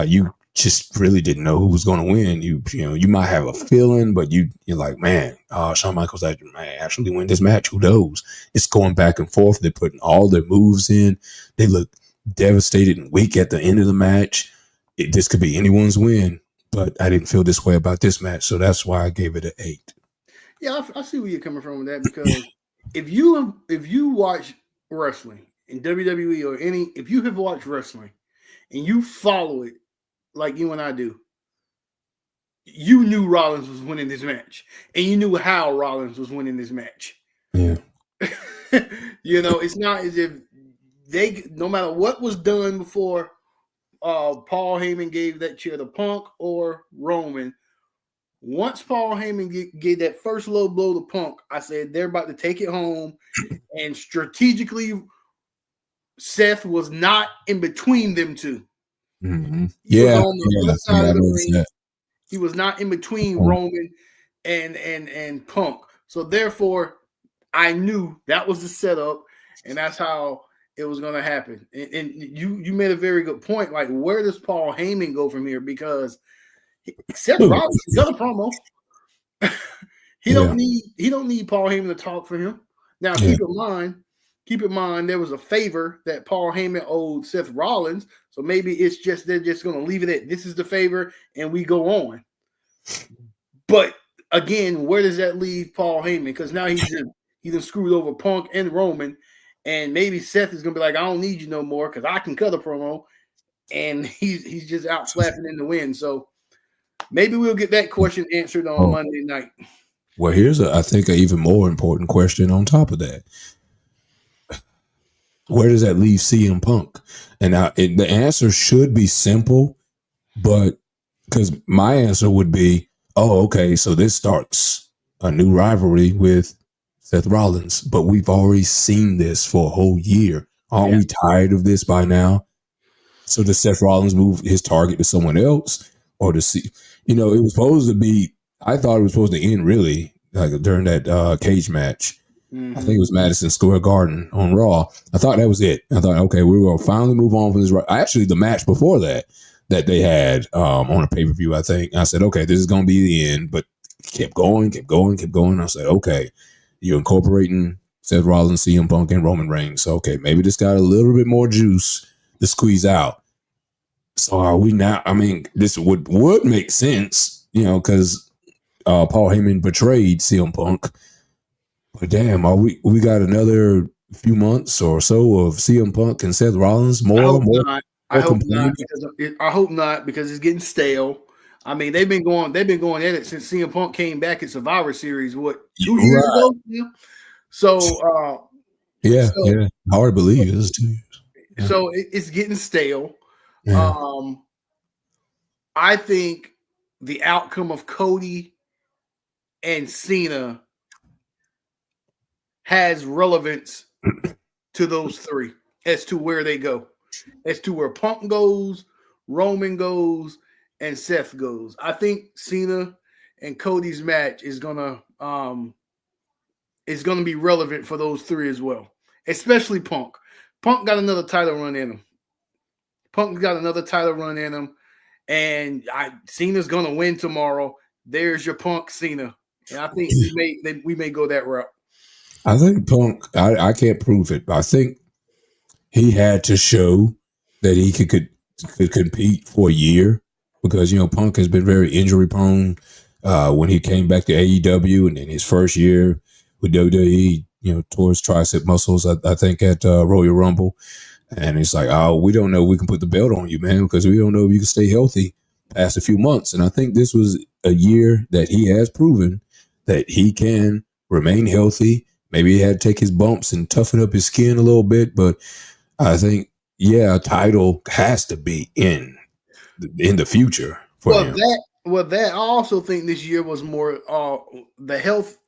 [SPEAKER 1] You just really didn't know who was going to win. You might have a feeling, but you're like, man, Shawn Michaels might actually win this match. Who knows? It's going back and forth. They're putting all their moves in. They look devastated and weak at the end of the match. This could be anyone's win, but I didn't feel this way about this match, so that's why I gave it an 8.
[SPEAKER 3] Yeah, I see where you're coming from with that, because if you watch wrestling in WWE or if you have watched wrestling and you follow it like you and I do, you knew Rollins was winning this match, and you knew how Rollins was winning this match.
[SPEAKER 1] Yeah.
[SPEAKER 3] It's not as if no matter what was done before Paul Heyman gave that chair to Punk or Roman, once Paul Heyman gave that first low blow to Punk, I said they're about to take it home. And strategically, Seth was not in between them two.
[SPEAKER 1] Mm-hmm.
[SPEAKER 3] He was on the other side of the ring.
[SPEAKER 1] That.
[SPEAKER 3] He was not in between Roman and Punk. So therefore, I knew that was the setup, and that's how it was going to happen. And you made a very good point. Like, where does Paul Heyman go from here? Because Seth Rollins has done a promo. He don't need Paul Heyman to talk for him. Now, keep in mind, keep in mind there was a favor that Paul Heyman owed Seth Rollins, so maybe it's just they're just going to leave it at this is the favor and we go on. But again, where does that leave Paul Heyman? Because now he's screwed over Punk and Roman, and maybe Seth is going to be like, I don't need you no more because I can cut a promo, and he's just out flapping in the wind. So maybe we'll get that question answered on Monday night.
[SPEAKER 1] Well, here's I think an even more important question on top of that. Where does that leave CM Punk? And the answer should be simple, but because my answer would be, oh, okay, so this starts a new rivalry with Seth Rollins, but we've already seen this for a whole year. Aren't we tired of this by now? So does Seth Rollins move his target to someone else, or to see? It was supposed to be. I thought it was supposed to end really like during that cage match. Mm-hmm. I think it was Madison Square Garden on Raw. I thought that was it. I thought, okay, we will finally move on from this. Actually, the match before that they had on a pay-per-view, I think. I said, okay, this is going to be the end, but kept going. I said, okay, you're incorporating Seth Rollins, CM Punk, and Roman Reigns. So, okay, maybe this got a little bit more juice to squeeze out. So are we now? I mean, this would make sense, because Paul Heyman betrayed CM Punk. But damn, we got another few months or so of CM Punk and Seth Rollins?
[SPEAKER 3] I hope not because it's getting stale. I mean, they've been going at it since CM Punk came back at Survivor Series, 2 years ago? Yeah. So
[SPEAKER 1] hard to believe it was 2 years. Yeah.
[SPEAKER 3] So it's getting stale.
[SPEAKER 1] Yeah.
[SPEAKER 3] I think the outcome of Cody and Cena has relevance to those three as to where they go, as to where Punk goes, Roman goes, and Seth goes. I think Cena and Cody's match is gonna be relevant for those three as well, especially Punk. Punk got another title run in him. And Cena's gonna win tomorrow. There's your Punk Cena, and I think we may go that route.
[SPEAKER 1] I think Punk. I can't prove it, but I think he had to show that he could compete for a year because Punk has been very injury prone. When he came back to AEW and in his first year with WWE, tore his tricep muscles. I think at Royal Rumble. And it's like, oh, we don't know if we can put the belt on you, man, because we don't know if you can stay healthy past a few months. And I think this was a year that he has proven that he can remain healthy. Maybe he had to take his bumps and toughen up his skin a little bit. But I think, a title has to be in the future for him.
[SPEAKER 3] I also think this year was more the health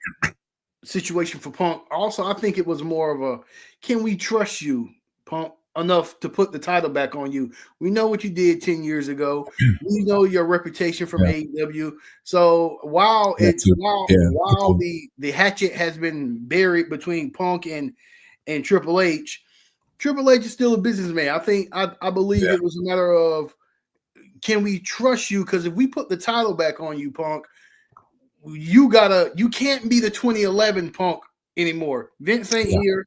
[SPEAKER 3] situation for Punk. Also, I think it was more of a, can we trust you, Punk, enough to put the title back on you? We know what you did 10 years ago. We know your reputation from AEW. So while the hatchet has been buried between Punk and Triple H is still a businessman. I believe it was a matter of, can we trust you? Because if we put the title back on you, Punk, you can't be the 2011 Punk anymore. Vince ain't here.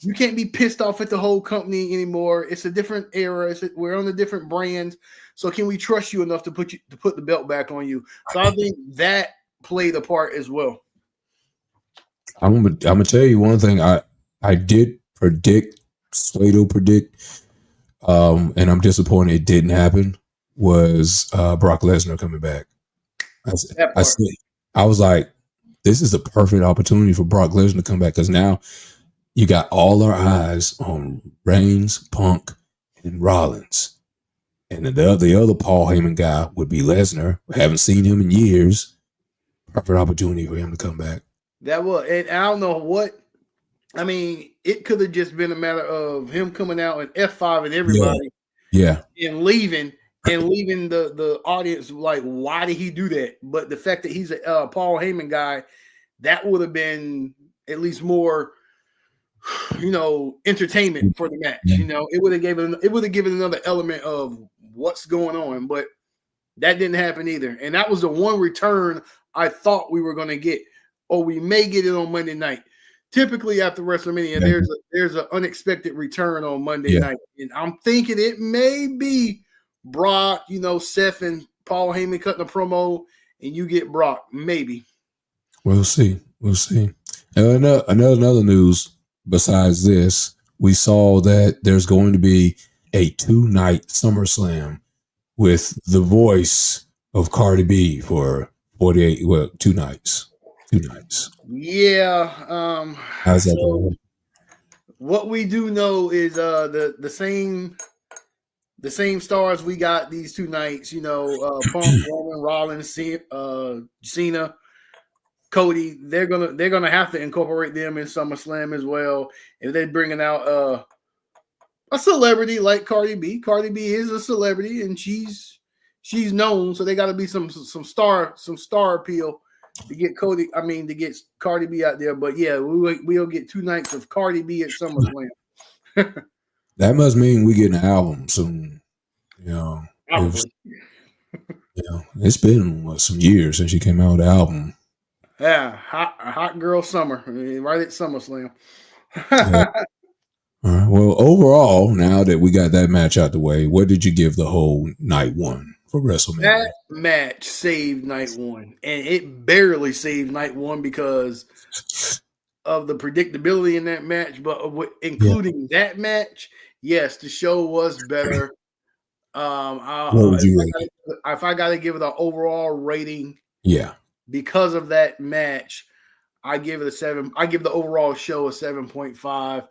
[SPEAKER 3] You can't be pissed off at the whole company anymore. It's a different era. We're on a different brand. So can we trust you enough to put the belt back on you? So I think that played a part as well.
[SPEAKER 1] I'm gonna tell you one thing. I did predict, and I'm disappointed it didn't happen. Was Brock Lesnar coming back? I was like, this is a perfect opportunity for Brock Lesnar to come back because now you got all our eyes on Reigns, Punk, and Rollins. And the other Paul Heyman guy would be Lesnar. We haven't seen him in years. Perfect opportunity for him to come back.
[SPEAKER 3] That was, and I don't know what. I mean, it could have just been a matter of him coming out and F5 and everybody.
[SPEAKER 1] Yeah.
[SPEAKER 3] And leaving the audience like, why did he do that? But the fact that he's a Paul Heyman guy, that would have been at least more, entertainment for the match. It would have given another element of what's going on, but that didn't happen either. And that was the one return I thought we were going to get, or we may get it on Monday night. typically after WrestleMania, there's an unexpected return on Monday night, and I'm thinking it may be Brock, Seth and Paul Heyman cutting a promo, and you get Brock, maybe.
[SPEAKER 1] We'll see. And another news besides this, we saw that there's going to be a 2-night SummerSlam with the voice of Cardi B for 2 nights. 2 nights.
[SPEAKER 3] Yeah.
[SPEAKER 1] How's that going?
[SPEAKER 3] What we do know is the same stars we got these 2 nights. Punk, Roman, Rollins, Cena, Cody. They're gonna have to incorporate them in SummerSlam as well. If they're bringing out a celebrity like Cardi B. Cardi B is a celebrity, and she's known, so they got to be some star appeal to get Cardi B out there. But yeah, we'll get 2 nights of Cardi B at SummerSlam.
[SPEAKER 1] That must mean we get an album soon. It's been some years since she came out with an album.
[SPEAKER 3] Yeah, hot girl summer right at SummerSlam.
[SPEAKER 1] Yeah. All right. Well, overall, now that we got that match out the way, what did you give the whole night 1 for WrestleMania?
[SPEAKER 3] That match saved night 1, and it barely saved night 1 because of the predictability in that match. But including that match, yes, the show was better.
[SPEAKER 1] What would you rate?
[SPEAKER 3] If I got to give it an overall rating, because of that match, I give it a 7. I give the overall show a 7.5.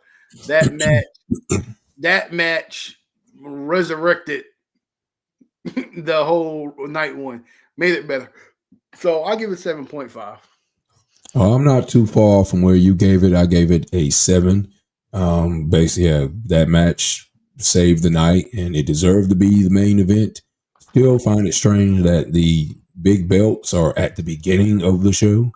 [SPEAKER 3] That match resurrected the whole night 1, made it better. So I give it 7.5.
[SPEAKER 1] Oh, I'm not too far from where you gave it. I gave it a 7. Basically, that match saved the night, and it deserved to be the main event. Still find it strange that the big belts are at the beginning of the show.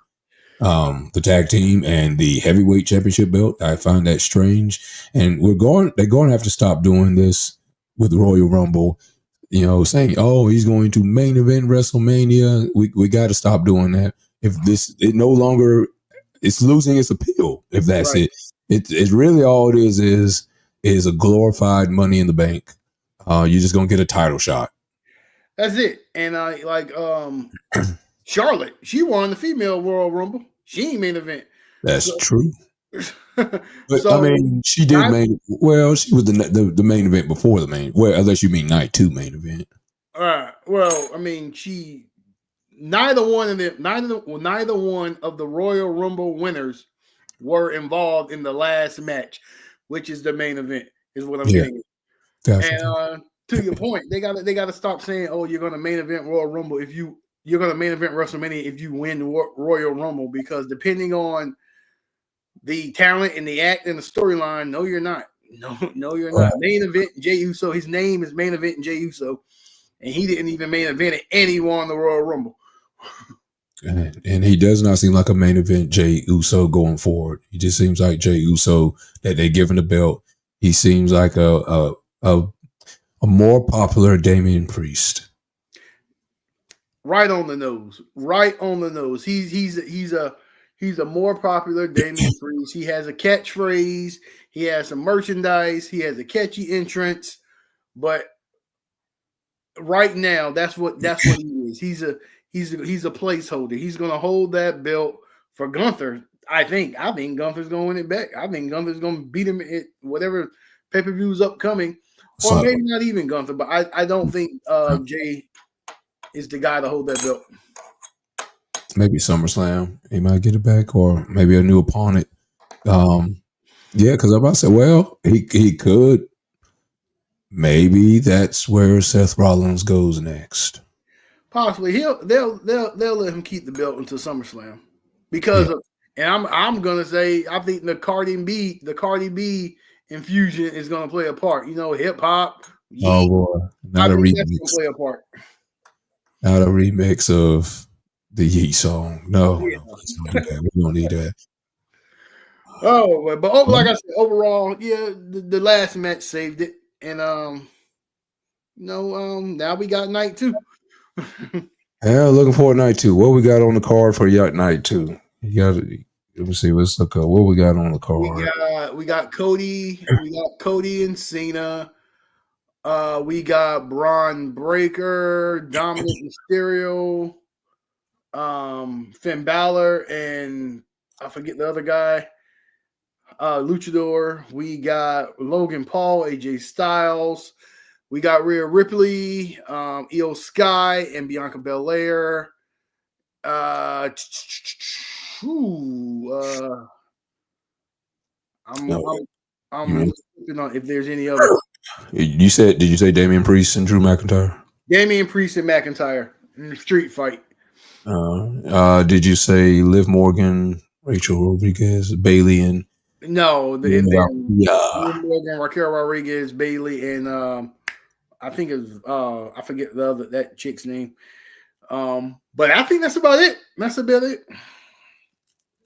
[SPEAKER 1] The tag team and the heavyweight championship belt. I find that strange. And they're going to have to stop doing this with Royal Rumble, saying, oh, he's going to main event WrestleMania. We got to stop doing that. If it no longer, it's losing its appeal. If that's right. It really all it is a glorified Money in the Bank. You're just going to get a title shot.
[SPEAKER 3] That's it. And Charlotte, she won the female Royal Rumble. She ain't main event.
[SPEAKER 1] That's true. But she did she was the main event before the main. Well, unless you mean night 2 main event.
[SPEAKER 3] All right. Well, neither one of the Royal Rumble winners were involved in the last match, which is the main event. Is what I'm getting. Definitely. And to your point, they got to stop saying, "Oh, you're going to main event Royal Rumble if you're going to main event WrestleMania if you win the Royal Rumble," because depending on the talent and the act and the storyline, no, you're not. No, you're not. Main event Jey Uso. His name is main event Jey Uso, and he didn't even main event it, and he won the Royal Rumble.
[SPEAKER 1] And he does not seem like a main event Jey Uso going forward. He just seems like Jey Uso that they're giving the belt. He seems like a more popular Damian Priest.
[SPEAKER 3] Right on the nose. He's a more popular Damian Priest. He has a catchphrase. He has some merchandise. He has a catchy entrance. But right now, that's what he is. He's a placeholder. He's going to hold that belt for Gunther. I think Gunther's going to win it back. I think Gunther's going to beat him at whatever pay-per-view is upcoming. Or maybe not even Gunther, but I don't think Jey is the guy to hold that belt.
[SPEAKER 1] Maybe SummerSlam, he might get it back, or maybe a new opponent. Because I'm about to say, well, he could. Maybe that's where Seth Rollins goes next.
[SPEAKER 3] Possibly, they'll let him keep the belt until SummerSlam because of, and I'm gonna say I think the Cardi B infusion is gonna play a part. Hip hop.
[SPEAKER 1] Oh boy, not a remix.
[SPEAKER 3] That's gonna play a part.
[SPEAKER 1] Not a remix of the Yeet song. No, please don't do that. We don't need that.
[SPEAKER 3] Oh, but like I said, overall, the last match saved it, and now we got night 2.
[SPEAKER 1] Yeah, looking forward to night 2. What we got on the card for night 2? You got Let me see. Let's look up what we got on the card.
[SPEAKER 3] We got Cody. We got Cody and Cena. We got Braun Breaker, Dominic Mysterio, Finn Balor, and I forget the other guy. Luchador. We got Logan Paul, AJ Styles. We got Rhea Ripley, Io Sky, and Bianca Belair. I'm looking on if there's any other.
[SPEAKER 1] Did you say Damian Priest and Drew McIntyre?
[SPEAKER 3] Damian Priest and McIntyre in the street fight.
[SPEAKER 1] Did you say Liv Morgan, Rachel Rodriguez, Bailey, and
[SPEAKER 3] no?
[SPEAKER 1] Liv
[SPEAKER 3] Morgan, Raquel Rodriguez, Bailey, and I think it's I forget that chick's name. But I think that's about it. That's about it.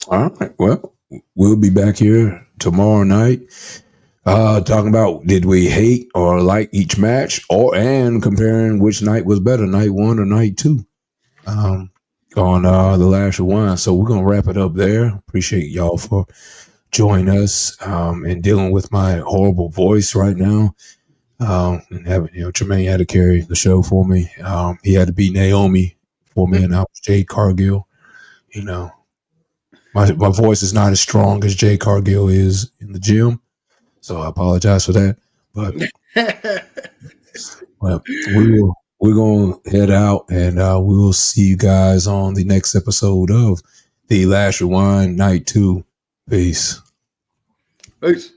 [SPEAKER 1] All right. Well, we'll be back here tomorrow night, talking about did we hate or like each match, and comparing which night was better, night 1 or night 2, on the Lash of Wine. So we're gonna wrap it up there. Appreciate y'all for joining us and dealing with my horrible voice right now. And having Tremaine had to carry the show for me. He had to beat Naomi for me, and I was Jade Cargill. My voice is not as strong as Jade Cargill is in the gym, so I apologize for that. But we're gonna head out, and we will see you guys on the next episode of the Lash Rewind Night 2. Peace.
[SPEAKER 3] Peace.